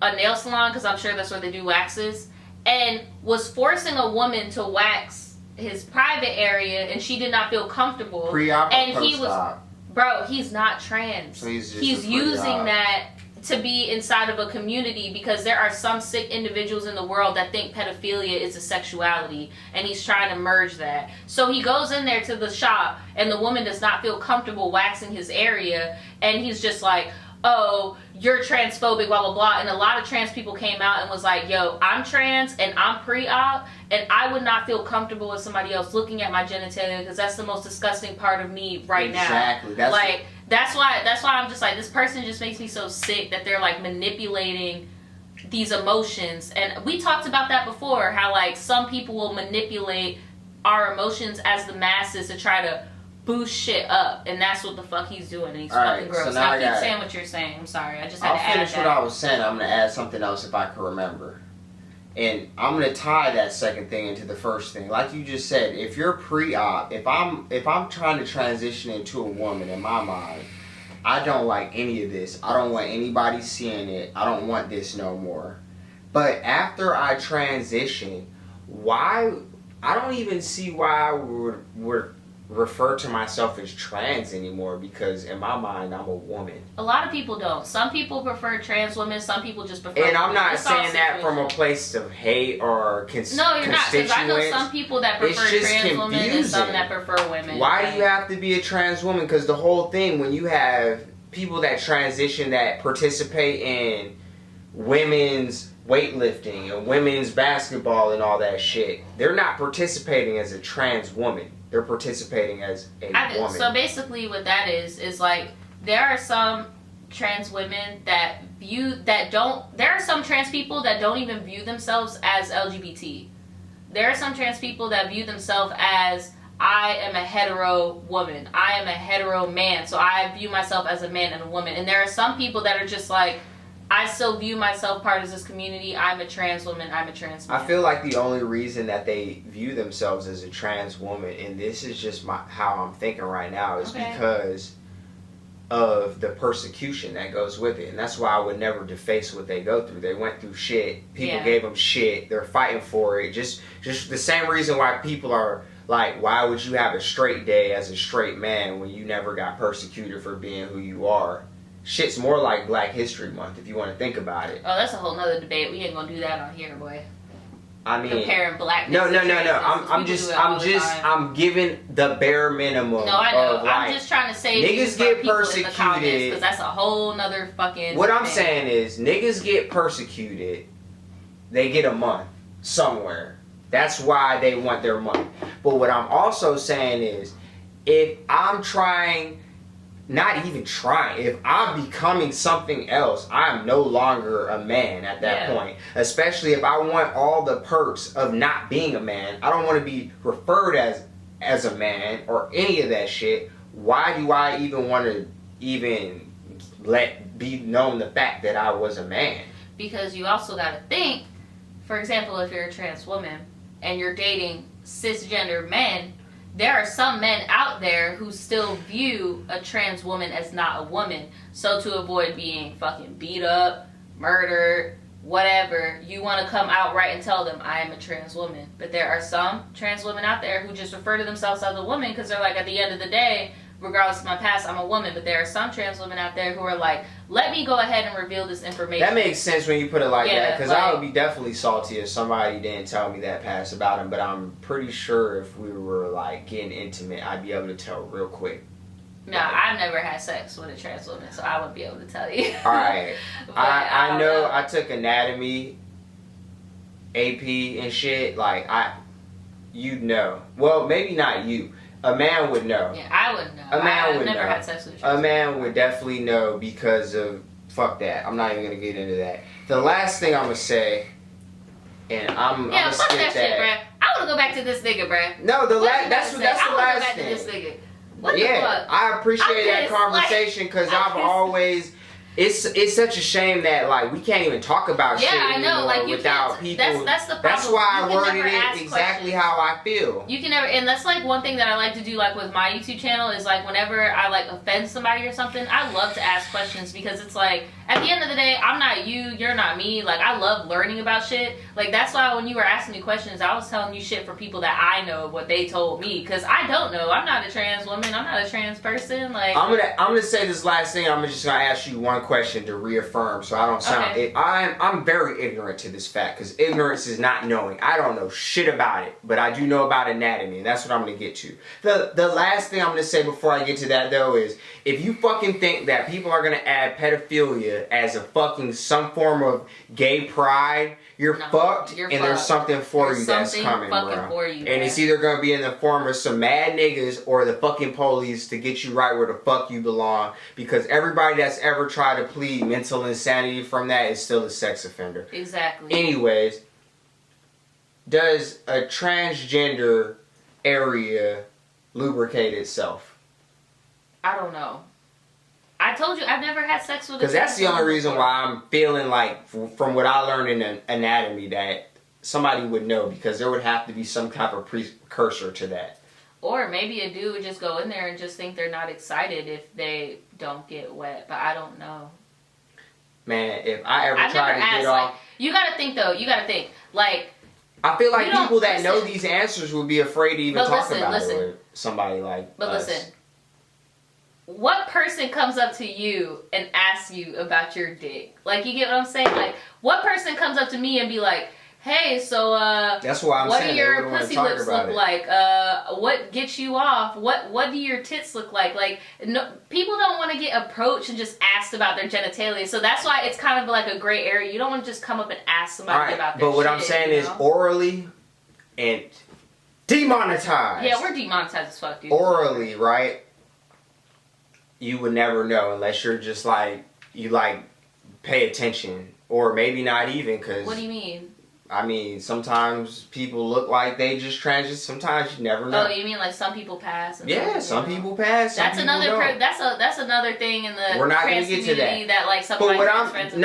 a nail salon, because I'm sure that's where they do waxes, and was forcing a woman to wax his private area, and she did not feel comfortable. Pre-op and or he was, post-op? bro, he's not trans. So he's using that to be inside of a community, because there are some sick individuals in the world that think pedophilia is a sexuality, and he's trying to merge that. So he goes in there to the shop, and the woman does not feel comfortable waxing his area, and he's just like, oh, you're transphobic, blah, blah, blah. And a lot of trans people came out and was like, yo, I'm trans and I'm pre-op, and I would not feel comfortable with somebody else looking at my genitalia, because that's the most disgusting part of me right now. Exactly. That's why I'm just like, this person just makes me so sick that they're like manipulating these emotions. And we talked about that before, how like some people will manipulate our emotions as the masses to try to boost shit up, and that's what the fuck he's doing, and he's fucking gross. So now I keep saying what you're saying. I'm sorry, I just had to add that. I'll finish what I was saying. I'm gonna add something else if I can remember, and I'm gonna tie that second thing into the first thing. Like you just said, if you're pre-op, if I'm trying to transition into a woman, in my mind, I don't like any of this. I don't want anybody seeing it. I don't want this no more. But after I transition, why? I don't even see why I would refer to myself as trans anymore, because in my mind I'm a woman. A lot of people don't. Some people prefer trans women, some people just prefer and I'm women. not It's saying that from a place of hate or No, you're not, because I know some people that prefer trans women and some that prefer women. Why do you have to be a trans woman? Because the whole thing, when you have people that transition, that participate in women's weightlifting and women's basketball and all that shit, they're not participating as a trans woman. They're participating as a woman. So basically what that is like, there are some trans women that there are some trans people that don't even view themselves as LGBT. There are some trans people that view themselves as, I am a hetero woman, I am a hetero man, so I view myself as a man and a woman. And there are some people that are just like, I still view myself part of this community. I'm a trans woman. I'm a trans man. I feel like the only reason that they view themselves as a trans woman, and this is just how I'm thinking right now, is because of the persecution that goes with it. And that's why I would never deface what they go through. They went through shit. People gave them shit. They're fighting for it. Just the same reason why people are like, why would you have a straight day as a straight man when you never got persecuted for being who you are? Shit's more like Black History Month, if you want to think about it. Oh, that's a whole nother debate. We ain't gonna do that on here, boy. I mean, comparing blackness. No. I'm giving the bare minimum. No, I know. Like, I'm just trying to say niggas get persecuted, because that's a whole nother fucking. What I'm saying is, niggas get persecuted. They get a month somewhere. That's why they want their month. But what I'm also saying is, if I'm trying. Not even trying. If I'm becoming something else, I'm no longer a man at that point. Especially if I want all the perks of not being a man. I don't want to be referred as a man or any of that shit. Why do I even want to be known the fact that I was a man? Because you also got to think, for example, if you're a trans woman and you're dating cisgender men, there are some men out there who still view a trans woman as not a woman. So to avoid being fucking beat up, murdered, whatever, you want to come outright and tell them, I am a trans woman. But there are some trans women out there who just refer to themselves as a woman because they're like, at the end of the day, regardless of my past, I'm a woman. But there are some trans women out there who are like, let me go ahead and reveal this information. That makes sense when you put it like that, because like, I would be definitely salty if somebody didn't tell me that past about him. But I'm pretty sure if we were like getting intimate, I'd be able to tell real quick. No, I've never had sex with a trans woman, so I wouldn't be able to tell you. All right. I don't know I took anatomy, AP and shit. Like, you'd know. Well, maybe not you. A man would know. Yeah, I wouldn't know. I've never had sex with a trans woman. A man would definitely know because of, fuck that. I'm not even going to get into that. The last thing I'm going to say, and I'm going to skip that. Shit, bruh. I want to go back to this nigga, bruh. No, that's the last thing. To this nigga. What the fuck? I appreciate that conversation because I've always. It's such a shame that like we can't even talk about shit anymore like, without people. That's the problem. That's why I worded it exactly how I feel. You can never, and that's like one thing that I like to do like with my YouTube channel is like whenever I like offend somebody or something, I love to ask questions because it's like at the end of the day, I'm not you, you're not me. Like I love learning about shit. Like that's why when you were asking me questions, I was telling you shit for people that I know what they told me because I don't know. I'm not a trans woman. I'm not a trans person. Like I'm gonna say this last thing. I'm just gonna ask you one question to reaffirm so I don't sound I'm very ignorant to this fact because ignorance is not knowing. I don't know shit about it, but I do know about anatomy, and that's what I'm gonna get to. The last thing I'm gonna say before I get to that though is if you fucking think that people are gonna add pedophilia as a fucking some form of gay pride, you're fucked. There's something for you that's coming, bro. And it's either gonna be in the form of some mad niggas or the fucking police to get you right where the fuck you belong. Because everybody that's ever tried to plead mental insanity from that is still a sex offender. Exactly. Anyways, does a transgender area lubricate itself? I don't know. I told you I've never had sex with a because that's the only reason why I'm feeling like, from what I learned in anatomy, that somebody would know because there would have to be some type of precursor to that. Or maybe a dude would just go in there and just think they're not excited if they don't get wet, but I don't know. Man, if I ever tried to get off... You gotta think though, like... I feel like people that know these answers would be afraid to even talk about it with somebody like us. Listen. What person comes up to you and asks you about your dick? Like, you get what I'm saying? Like, what person comes up to me and be like, hey, so, that's why I'm what saying do your pussy lips look like? What gets you off? What do your tits look like? Like, no, people don't want to get approached and just asked about their genitalia. So that's why it's kind of like a gray area. You don't want to just come up and ask somebody about their But what shit, I'm saying is orally and demonetized. Yeah, we're demonetized as fuck, dude. Orally, right? You would never know unless you're just like, you like pay attention. Or maybe not even, because... What do you mean? I mean, sometimes people look like they just transition. Sometimes you never know. Oh, you mean like some people pass? And some people pass. Some that's people another. don't. That's another thing in the We're not trans gonna get to community that. Like some of my friends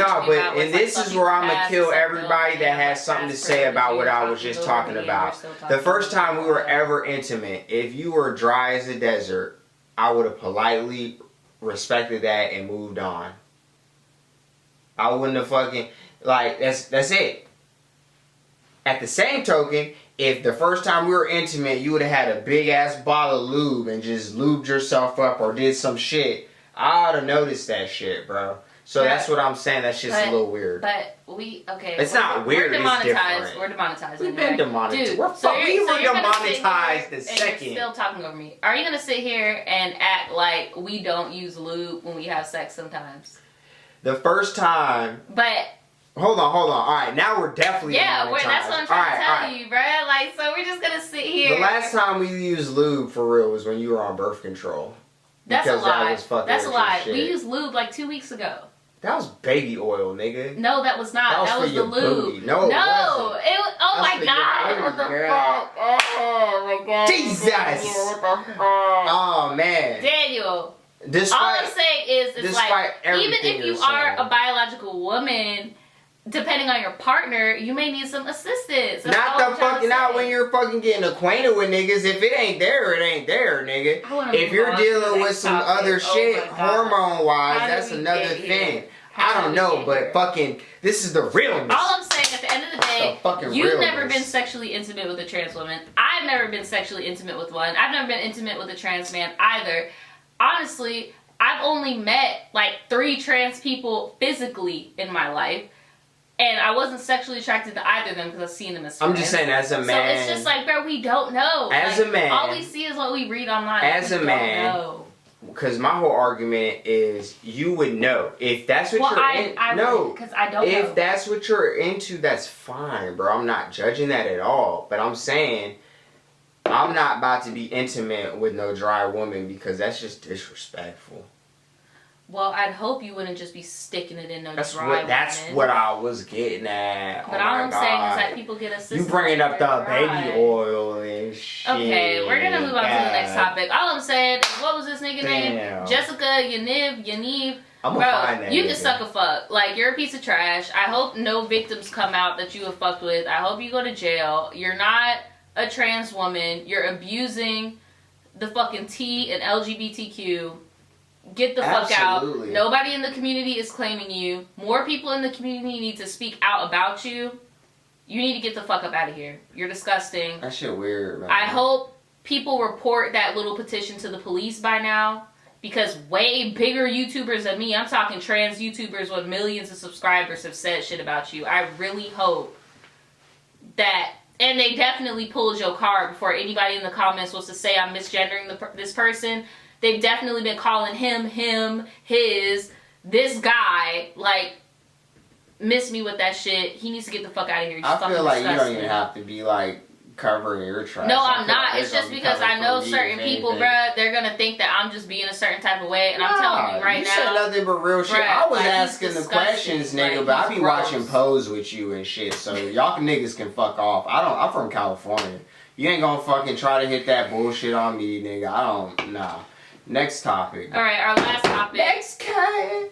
this is where I'm gonna kill everybody that has something to say about what I was just talking about. The first time we were ever intimate, if you were dry as a desert, I would have politely respected that and moved on. I wouldn't have fucking that's it. At the same token, if the first time we were intimate, you would have had a big ass bottle of lube and just lubed yourself up or did some shit, I ought to notice that shit, bro. So that's what I'm saying. That's just a little weird. But it's not weird. We're demonetized. It's different. We're demonetized. We've been demonetized. Dude, we were demonetized the second. You're still talking over me. Are you gonna sit here and act like we don't use lube when we have sex sometimes? The first time. But. Hold on. All right, now we're definitely demonetized. That's what I'm trying to tell you, bro. Like, so we're just gonna sit here. The last time we used lube for real was when you were on birth control. That's a lie. That's a lie. We used lube like 2 weeks ago. That was baby oil, nigga. No, that was not. That was the lube. Booty. No, it wasn't. Oh my god. What the fuck? Oh my god. Jesus. Oh man. Daniel. All I'm saying is, it's like, even if you are a biological woman, depending on your partner, you may need some assistance. Not when you're fucking getting acquainted with niggas. If it ain't there, it ain't there, nigga. If you're dealing with some other shit, hormone-wise, that's another thing. I don't know, but fucking, this is the realness. All I'm saying, at the end of the day, you've never been sexually intimate with a trans woman. I've never been sexually intimate with one. I've never been intimate with a trans man either. honestly, I've only met like 3 trans people physically in my life. And I wasn't sexually attracted to either of them because I've seen them as friends. I'm just saying, as a man. So it's just like, bro, we don't know. As like, a man. all we see is what we read online. As a man. Because my whole argument is you would know. If that's what you're into. No. Because I don't know. If that's what you're into, that's fine, bro. I'm not judging that at all. But I'm saying, I'm not about to be intimate with no dry woman because that's just disrespectful. Well, I'd hope you wouldn't just be sticking it in no dry woman. That's what I was getting at. But all I'm saying is that people get assistance. You bringing up the baby oil and shit. Okay, we're gonna move on to the next topic. All I'm saying is, what was this nigga name? Jessica, YANIV. I'm Bro, gonna find that. You can suck a fuck. Like, you're a piece of trash. I hope no victims come out that you have fucked with. I hope you go to jail. You're not a trans woman. You're abusing the fucking T and LGBTQ. Get the fuck out. Nobody in the community is claiming you. More people in the community need to speak out about you. You need to get the fuck up out of here. You're disgusting. That shit weird, man. I hope people report that little petition to the police by now. Because way bigger YouTubers than me, I'm talking trans YouTubers with millions of subscribers, have said shit about you. I really hope that... And they definitely pulled your card before anybody in the comments was to say I'm misgendering this person. They've definitely been calling him, his, this guy. Like, miss me with that shit. He needs to get the fuck out of here. I feel like disgusting. You don't even have to be like covering your trash. No, I'm not. It's just because I know certain people, bruh, they're gonna think that I'm just being a certain type of way, and I'm telling you right now. You said nothing but real shit. I was asking the questions, nigga, but I be watching Pose with you and shit, so y'all niggas can fuck off. I'm from California. You ain't gonna fucking try to hit that bullshit on me, nigga. Nah. Next topic. Alright, our last topic. Next case.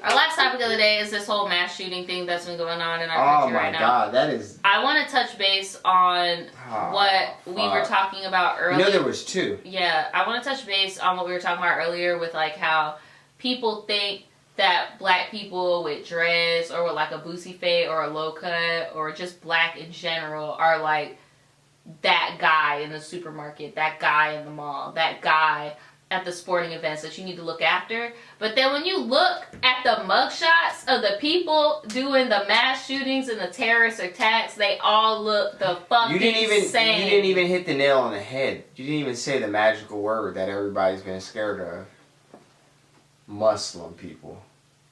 Our last topic of the day is this whole mass shooting thing that's been going on in our country right now. Oh my god, that is... I want to touch base on what we were talking about earlier. You know there was 2. Yeah, I want to touch base on what we were talking about earlier with like how people think that black people with dreads or with like a boosie fade or a low cut or just black in general are like that guy in the supermarket, that guy in the mall, that guy at the sporting events that you need to look after. But then when you look at the mugshots of the people doing the mass shootings and the terrorist attacks, they all look the fucking same. You didn't even hit the nail on the head. You didn't even say the magical word that everybody's been scared of. Muslim people.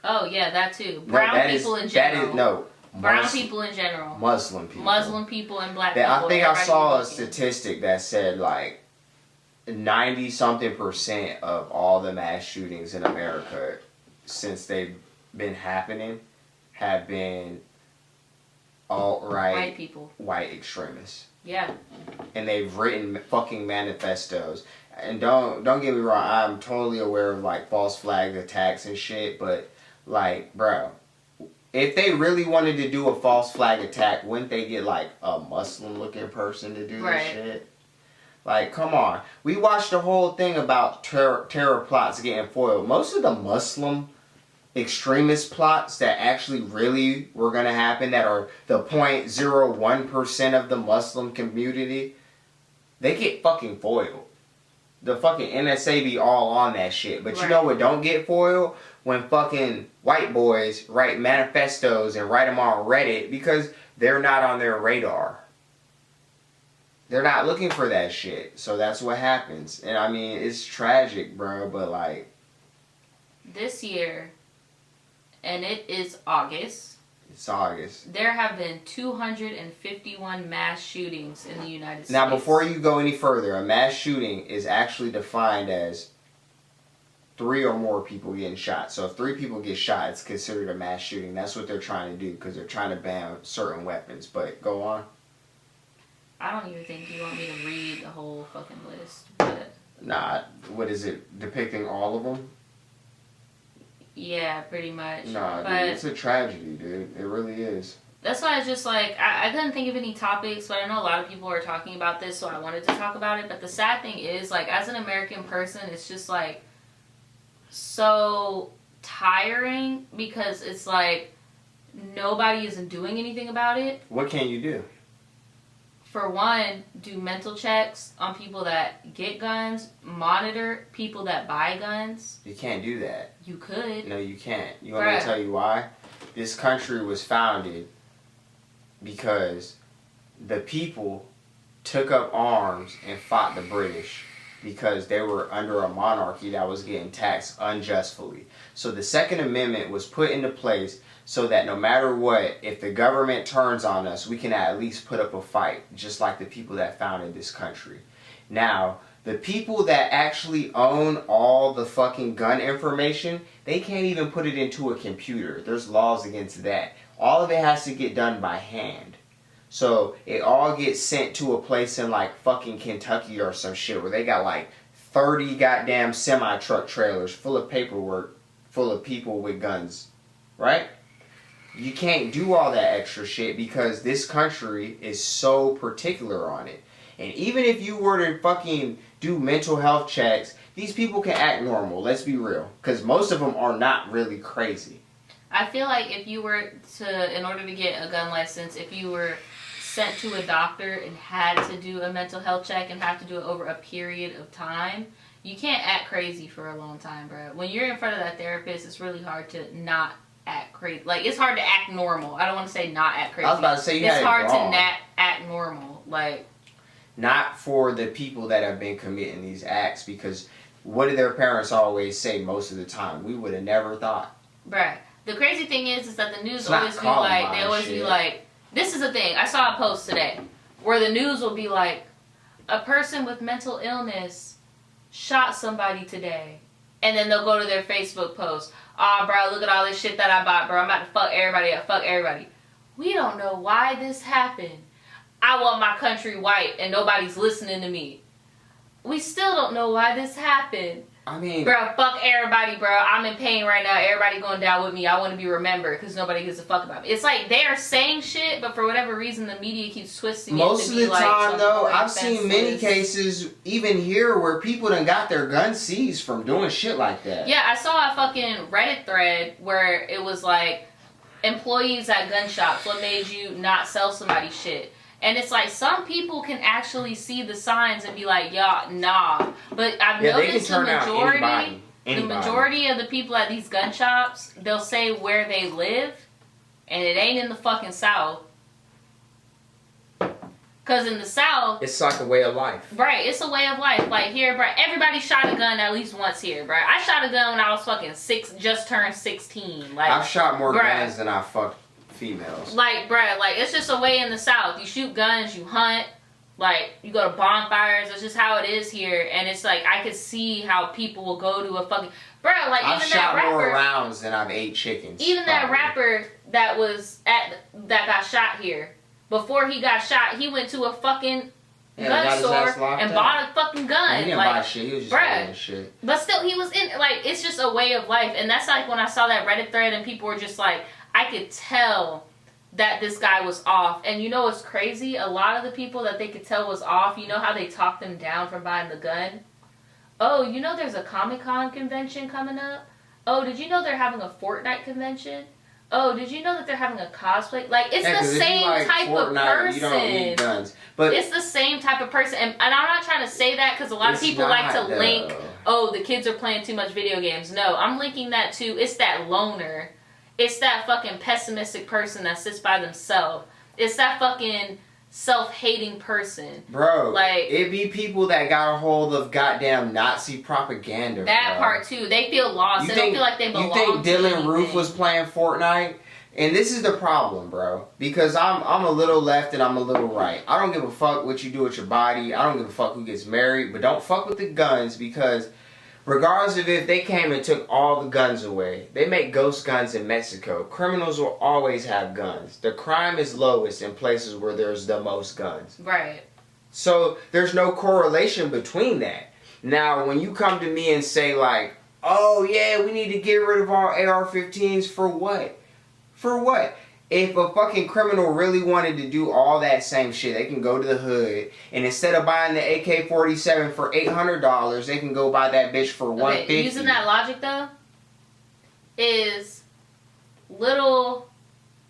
Oh yeah, that too. Brown people in general. Brown people in general. Muslim people. Muslim people and black people. I think I saw a statistic that said like 90-something% of all the mass shootings in America since they've been happening have been alt-right white people, white extremists. Yeah. And they've written fucking manifestos. And don't get me wrong, I'm totally aware of like false flag attacks and shit, but like, bro, if they really wanted to do a false flag attack, wouldn't they get like a Muslim looking person to do this shit? Like, come on. We watched the whole thing about terror plots getting foiled. Most of the Muslim extremist plots that actually really were going to happen, that are the 0.01% of the Muslim community, they get fucking foiled. The fucking NSA be all on that shit. But you know what don't get foiled? When fucking white boys write manifestos and write them on Reddit because they're not on their radar. They're not looking for that shit. So that's what happens. And I mean, it's tragic, bro, but like... This year, and it is August. It's August. There have been 251 mass shootings in the United States. Now, before you go any further, a mass shooting is actually defined as 3 or more people getting shot. So if 3 people get shot, it's considered a mass shooting. That's what they're trying to do because they're trying to ban certain weapons. But go on. I don't even think you want me to read the whole fucking list, but... Nah, what is it? Depicting all of them? Yeah, pretty much. Nah, but dude, it's a tragedy, dude. It really is. That's why it's just like, I couldn't think of any topics, but I know a lot of people are talking about this, so I wanted to talk about it. But the sad thing is, like, as an American person, it's just, like, so tiring because it's, like, nobody isn't doing anything about it. What can you do? for one, do mental checks on people that get guns, monitor people that buy guns. You can't do that. You could. No, you can't. You want me to tell you why? This country was founded because the people took up arms and fought the British because they were under a monarchy that was getting taxed unjustly. So the Second Amendment was put into place so that no matter what, if the government turns on us, we can at least put up a fight, just like the people that founded this country. Now, the people that actually own all the fucking gun information, they can't even put it into a computer. There's laws against that. All of it has to get done by hand. So it all gets sent to a place in like fucking Kentucky or some shit where they got like 30 goddamn semi-truck trailers full of paperwork, full of people with guns, right? You can't do all that extra shit because this country is so particular on it. And even if you were to fucking do mental health checks, these people can act normal, let's be real. Because most of them are not really crazy. I feel like if you were to, in order to get a gun license, if you were sent to a doctor and had to do a mental health check and have to do it over a period of time, you can't act crazy for a long time, bro. When you're in front of that therapist, it's really hard to not act crazy. Like, it's hard to act normal. I don't want to say not act crazy. I was about to say it's hard to not act normal. Like, not for the people that have been committing these acts, because what do their parents always say most of the time? We would have never thought. Bruh. The crazy thing is that the news always be like, they always be like, this is the thing. I saw a post today where the news will be like, a person with mental illness shot somebody today. And then they'll go to their Facebook post. Ah, bro, look at all this shit that I bought, bro. I'm about to fuck everybody up. Fuck everybody. We don't know why this happened. I want my country white and nobody's listening to me. We still don't know why this happened. I mean, bro, fuck everybody, bro. I'm in pain right now. Everybody going down with me. I want to be remembered because nobody gives a fuck about me. It's like they are saying shit, but for whatever reason, the media keeps twisting it to be like. Most of the time, though, I've seen many cases, even here, where people done got their guns seized from doing shit like that. Yeah, I saw a fucking Reddit thread where it was like, employees at gun shops, what made you not sell somebody shit? And it's like, some people can actually see the signs and be like, yeah, nah. But I've noticed the majority of the people at these gun shops, they'll say where they live, and it ain't in the fucking South. Because in the South, it's like a way of life. Right, it's a way of life. Like here, bro, everybody shot a gun at least once here, bro. I shot a gun when I was fucking just turned 16. Like, I've shot more guns than I fucked females. Like, bruh, like, it's just a way in the South. You shoot guns, you hunt, like, you go to bonfires. It's just how it is here. And it's like, I could see how people will go to a fucking... Bruh, like, I've shot more rounds than I've ate chickens. Even that rapper that got shot here, before he got shot, he went to a fucking gun store and bought a fucking gun. He didn't buy shit. He was just buying shit. But still, he was in... Like, it's just a way of life. And that's like when I saw that Reddit thread and people were just like... I could tell that this guy was off. And you know what's crazy? A lot of the people that they could tell was off, you know how they talked them down from buying the gun? Oh, you know there's a Comic-Con convention coming up? Oh, did you know they're having a Fortnite convention? Oh, did you know that they're having a cosplay? Like, it's the same type of person. You don't need guns. But it's the same type of person. And I'm not trying to say that because a lot of people like to link, oh, the kids are playing too much video games. No, I'm linking that to, it's that loner. It's that fucking pessimistic person that sits by themselves. It's that fucking self-hating person. Bro, like, it be people that got a hold of goddamn Nazi propaganda. That part too. They feel lost. They don't feel like they belong. You think Dylan Roof was playing Fortnite? And this is the problem, bro. Because I'm a little left and I'm a little right. I don't give a fuck what you do with your body. I don't give a fuck who gets married. But don't fuck with the guns, because... regardless of if they came and took all the guns away, they make ghost guns in Mexico. Criminals will always have guns. The crime is lowest in places where there's the most guns. Right. So there's no correlation between that. Now, when you come to me and say like, oh yeah, we need to get rid of all AR-15s, for what? For what? If a fucking criminal really wanted to do all that same shit, they can go to the hood, and instead of buying the AK-47 for $800, they can go buy that bitch for $150. Using that logic though, is little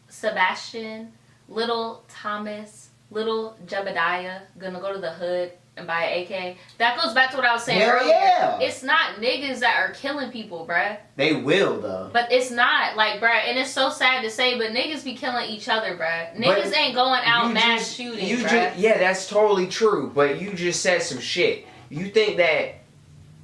Sebastian, little Thomas, little Jebediah gonna go to the hood and buy an AK? That goes back to what I was saying Hell earlier. yeah. It's not niggas that are killing people, bruh. They will, though. But it's not, like, bruh, and it's so sad to say, but niggas be killing each other, bruh. Niggas ain't going out mass shooting, bruh. Yeah, that's totally true, but you just said some shit. You think that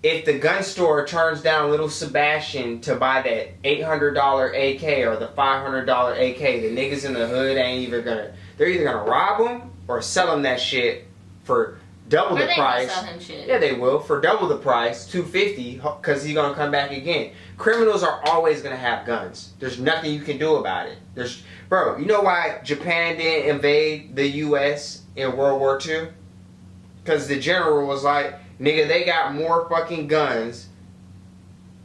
if the gun store turns down little Sebastian to buy that $800 AK or the $500 AK, the niggas in the hood ain't even gonna... They're either gonna rob him or sell him that shit for double the price. Sell him shit. Yeah, they will. For double the price, $250, because he's gonna come back again. Criminals are always gonna have guns. There's nothing you can do about it. Bro, you know why Japan didn't invade the U.S. in World War II? Because the general was like, nigga, they got more fucking guns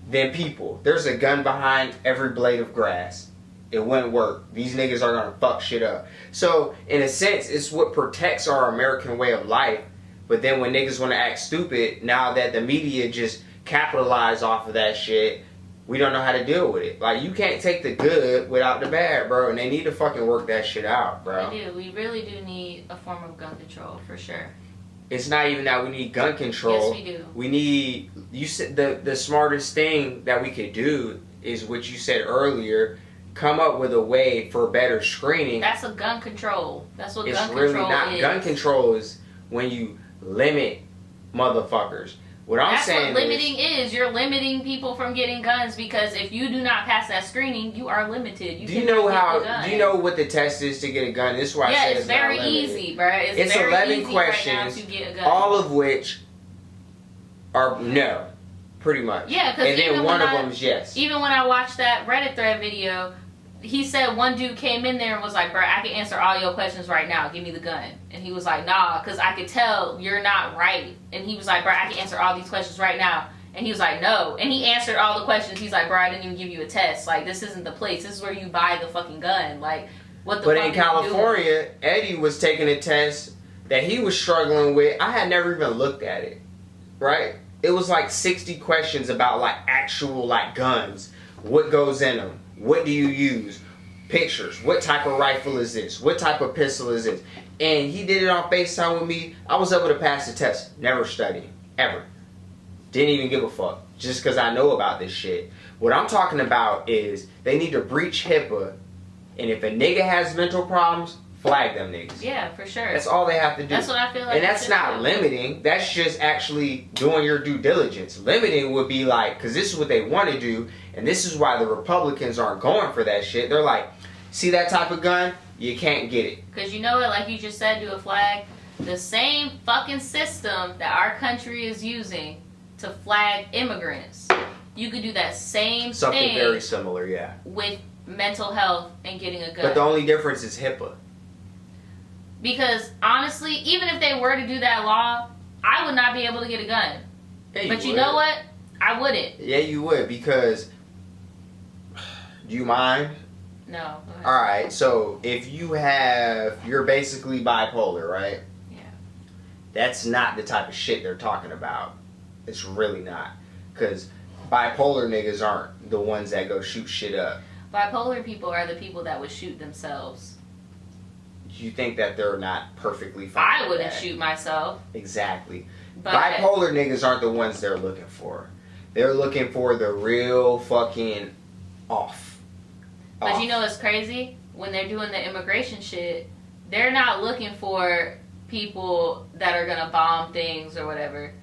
than people. There's a gun behind every blade of grass. It wouldn't work. These niggas are gonna fuck shit up. So, in a sense, it's what protects our American way of life. But then when niggas wanna act stupid, now that the media just capitalize off of that shit, we don't know how to deal with it. Like, you can't take the good without the bad, bro. And they need to fucking work that shit out, bro. We do. We really do need a form of gun control, for sure. It's not even that we need gun control. Yes, we do. We need... You said the smartest thing that we could do is what you said earlier. Come up with a way for better screening. That's a gun control. That's what gun control is. It's really not. Gun control is when you limit motherfuckers. What I'm saying is... That's what limiting is. You're limiting people from getting guns because if you do not pass that screening, you are limited. Do you know what the test is to get a gun? This is why I said it's very easy, bro. It's very 11 easy questions, right now to get a gun. all of which are no, pretty much. Yeah, because and then one of them is yes. Even when I watched that Reddit thread video, he said one dude came in there and was like, bro, I can answer all your questions right now. Give me the gun. And he was like, nah, because I could tell you're not right. And he was like, bro, I can answer all these questions right now. And he was like, no. And he answered all the questions. He's like, bro, I didn't even give you a test. Like, this isn't the place. This is where you buy the fucking gun. Like, what the fuck? But in California, Eddie was taking a test that he was struggling with. I had never even looked at it. Right? It was like 60 questions about like actual like guns. What goes in them? What do you use? Pictures. What type of rifle is this? What type of pistol is this? And he did it on FaceTime with me. I was able to pass the test. Never studied. Ever. Didn't even give a fuck. Just because I know about this shit. What I'm talking about is they need to breach HIPAA. And if a nigga has mental problems, flag them niggas. Yeah, for sure. That's all they have to do. That's what I feel like. And that's not limiting. That's just actually doing your due diligence. Limiting would be like, because this is what they want to do, and this is why the Republicans aren't going for that shit. They're like, see that type of gun? You can't get it. Because you know what, like you just said, do a flag. The same fucking system that our country is using to flag immigrants. You could do that same Something thing very similar, yeah. with mental health and getting a gun. But the only difference is HIPAA. Because honestly, even if they were to do that law, I would not be able to get a gun. Yeah, but you know what? I wouldn't. Yeah, you would, because... Do you mind? No. Alright, so if you're basically bipolar, right? Yeah. That's not the type of shit they're talking about. It's really not. Because bipolar niggas aren't the ones that go shoot shit up. Bipolar people are the people that would shoot themselves. You think that they're not perfectly fine? I wouldn't shoot myself. Exactly. But bipolar niggas aren't the ones they're looking for. They're looking for the real fucking off. But you know what's crazy? When they're doing the immigration shit, they're not looking for people that are gonna bomb things or whatever.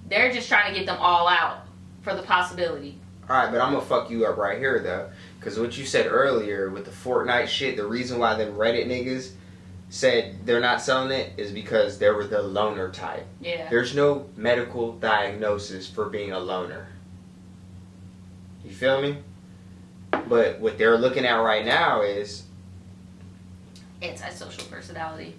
They're just trying to get them all out for the possibility. Alright, but I'm gonna fuck you up right here though. Because what you said earlier with the Fortnite shit, the reason why them Reddit niggas said they're not selling it is because they were the loner type. Yeah. There's no medical diagnosis for being a loner. You feel me? But what they're looking at right now is... Antisocial personality.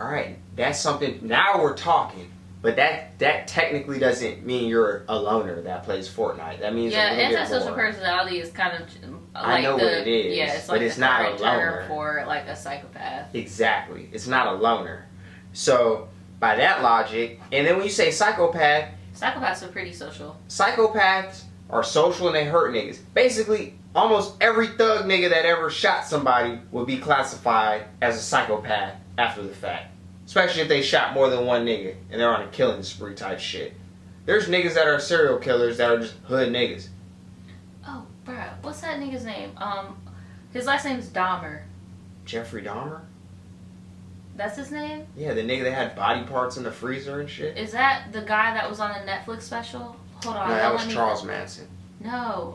Alright, that's something... Now we're talking. But that technically doesn't mean you're a loner that plays Fortnite. That means antisocial personality is kind of like I know what it is, yeah, it's but like it's not a loner for like a psychopath. Exactly, it's not a loner. So by that logic, and then when you say psychopath, psychopaths are pretty social. Psychopaths are social and they hurt niggas. Basically, almost every thug nigga that ever shot somebody would be classified as a psychopath after the fact. Especially if they shot more than one nigga and they're on a killing spree type shit. There's niggas that are serial killers that are just hood niggas. Oh, bruh. What's that nigga's name? His last name's Dahmer. Jeffrey Dahmer? That's his name? Yeah, the nigga that had body parts in the freezer and shit. Is that the guy that was on the Netflix special? Hold on. No, that was Charles Manson. No,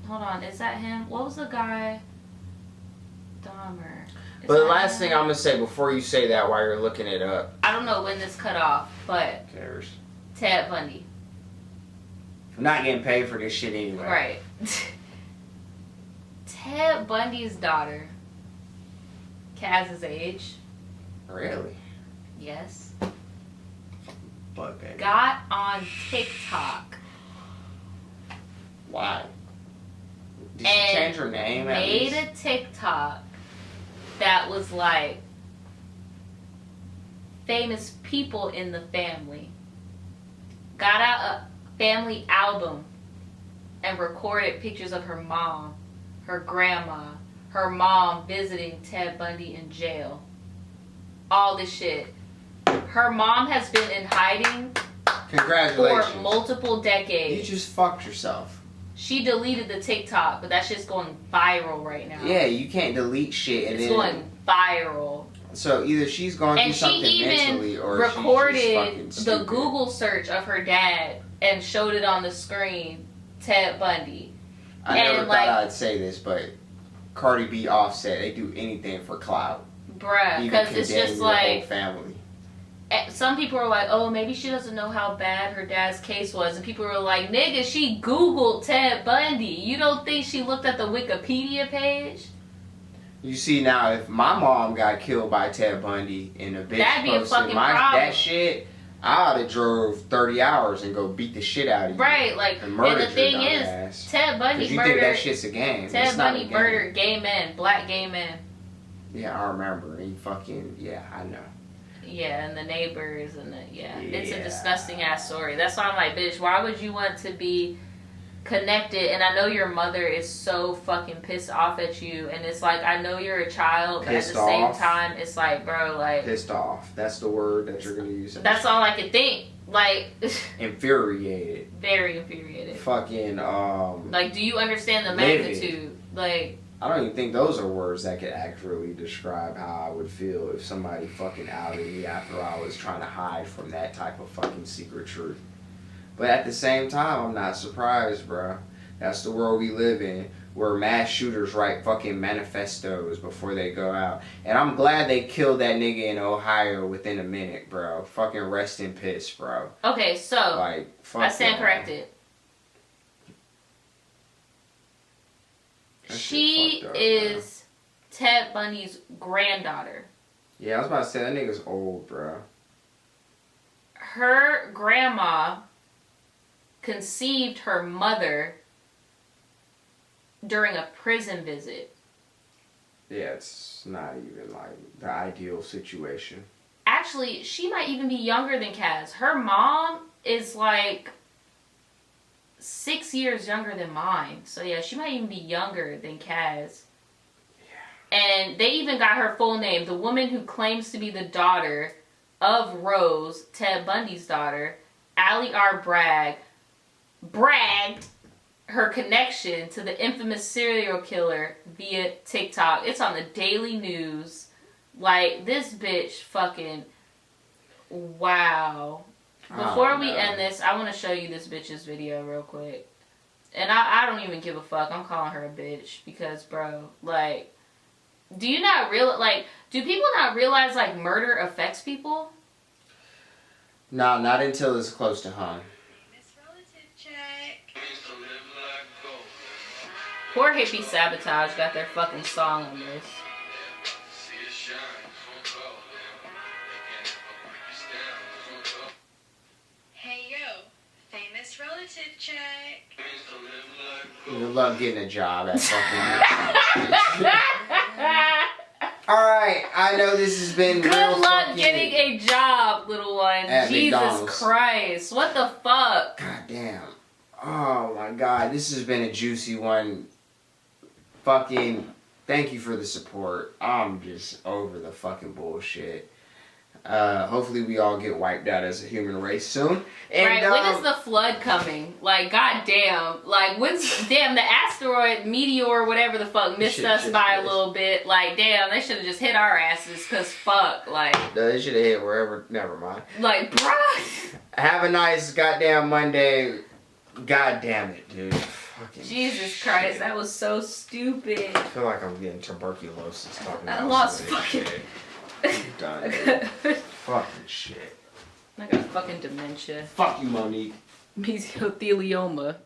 hold on. Is that him? What was the guy? Dahmer. But the last thing I'm gonna say before you say that while you're looking it up. I don't know when this cut off, but Who cares? Ted Bundy. I'm not getting paid for this shit anyway. Right. Ted Bundy's daughter, Kaz's age. Really? Yes. Fuck, baby. Got on TikTok. Why? Did she change her name at Made least? a TikTok that was like famous people in the family. Got out a family album and recorded pictures of her mom, her grandma, her mom visiting Ted Bundy in jail. All this shit. Her mom has been in hiding Congratulations. for multiple decades. You just fucked yourself. She deleted the TikTok, but that shit's going viral right now. Yeah, you can't delete shit and It's then going viral. So either she's going through And she something mentally even or recorded she's just fucking the stupid. Google search of her dad and showed it on the screen, Ted Bundy. I never and, thought like- I'd say this, but Cardi B, Offset, they do anything for clout. Bruh, Even because it's condemn just your whole like, family. some people are like, oh, maybe she doesn't know how bad her dad's case was. And people were like, nigga, she Googled Ted Bundy. You don't think she looked at the Wikipedia page? You see now, if my mom got killed by Ted Bundy and a bitch That'd be a posted fucking problem. that shit, I oughta drove 30 hours and go beat the shit out of you. Right, like, And and murdered the thing your is, dumb ass. Ted Bundy Because you think that murdered, shit's a game. Ted It's not a Bundy game. murdered gay men, black gay men. Yeah, I remember. He fucking, yeah, I know. Yeah, and the neighbors and it's a Yeah. disgusting ass story. That's why I'm like, bitch, why would you want to be connected? And I know your mother is so fucking pissed off at you, and it's like, I know you're a child, but at Pissed the same off? time, it's like, bro, like, Pissed off. That's the word that you're gonna use. that's all I could think. Like, Infuriated. very infuriated. Fucking, Like, do you understand the livid. magnitude? Like, I don't even think those are words that could accurately describe how I would feel if somebody fucking outed me after I was trying to hide from that type of fucking secret truth. But at the same time, I'm not surprised, bro. That's the world we live in, where mass shooters write fucking manifestos before they go out. And I'm glad they killed that nigga in Ohio within a minute, bro. Fucking rest in piss, bro. okay, so, Like, fuck I stand y'all. corrected. That shit She fucked up, is Ted Bundy's granddaughter. Yeah, I was about to say, that nigga's old, bro. Her grandma conceived her mother during a prison visit. Yeah, it's not even like the ideal situation. Actually, she might even be younger than Kaz. Her mom is like 6 years younger than mine. So yeah, she might even be younger than Kaz. Yeah. And they even got her full name. The woman who claims to be the daughter of Rose, Ted Bundy's daughter, Allie R. Bragg, bragged her connection to the infamous serial killer via TikTok. It's on the Daily News. Like, this bitch fucking... Wow. Before we end this, I want to show you this bitch's video real quick. And I don't even give a fuck. I'm calling her a bitch because, bro, like... Do you not realize... Like, do people not realize, like, murder affects people? No, not until it's close to home. Poor Hippie Sabotage got their fucking song on this. Hey yo, famous relative check. Good luck getting a job at fucking. Alright, I know this has been Good real luck fucking... getting a job, little one. At Jesus McDonald's. Christ. What the fuck? God damn. Oh my god, this has been a juicy one. Fucking thank you for the support. I'm just over the fucking bullshit. Hopefully we all get wiped out as a human race soon. And, right, when is the flood coming? Like, goddamn. Like, damn, the asteroid, meteor, whatever the fuck, missed us by a little bit. Like, damn, they should have just hit our asses, cause fuck, like. They should have hit wherever, never mind. Like, bruh. Have a nice goddamn Monday. God damn it, dude. Fucking Jesus shit. Christ, that was so stupid. I feel like I'm getting tuberculosis talking about I lost some of this fucking. shit. I'm done, dude. Fucking shit. I got fucking dementia. Fuck you, Monique. Mesothelioma.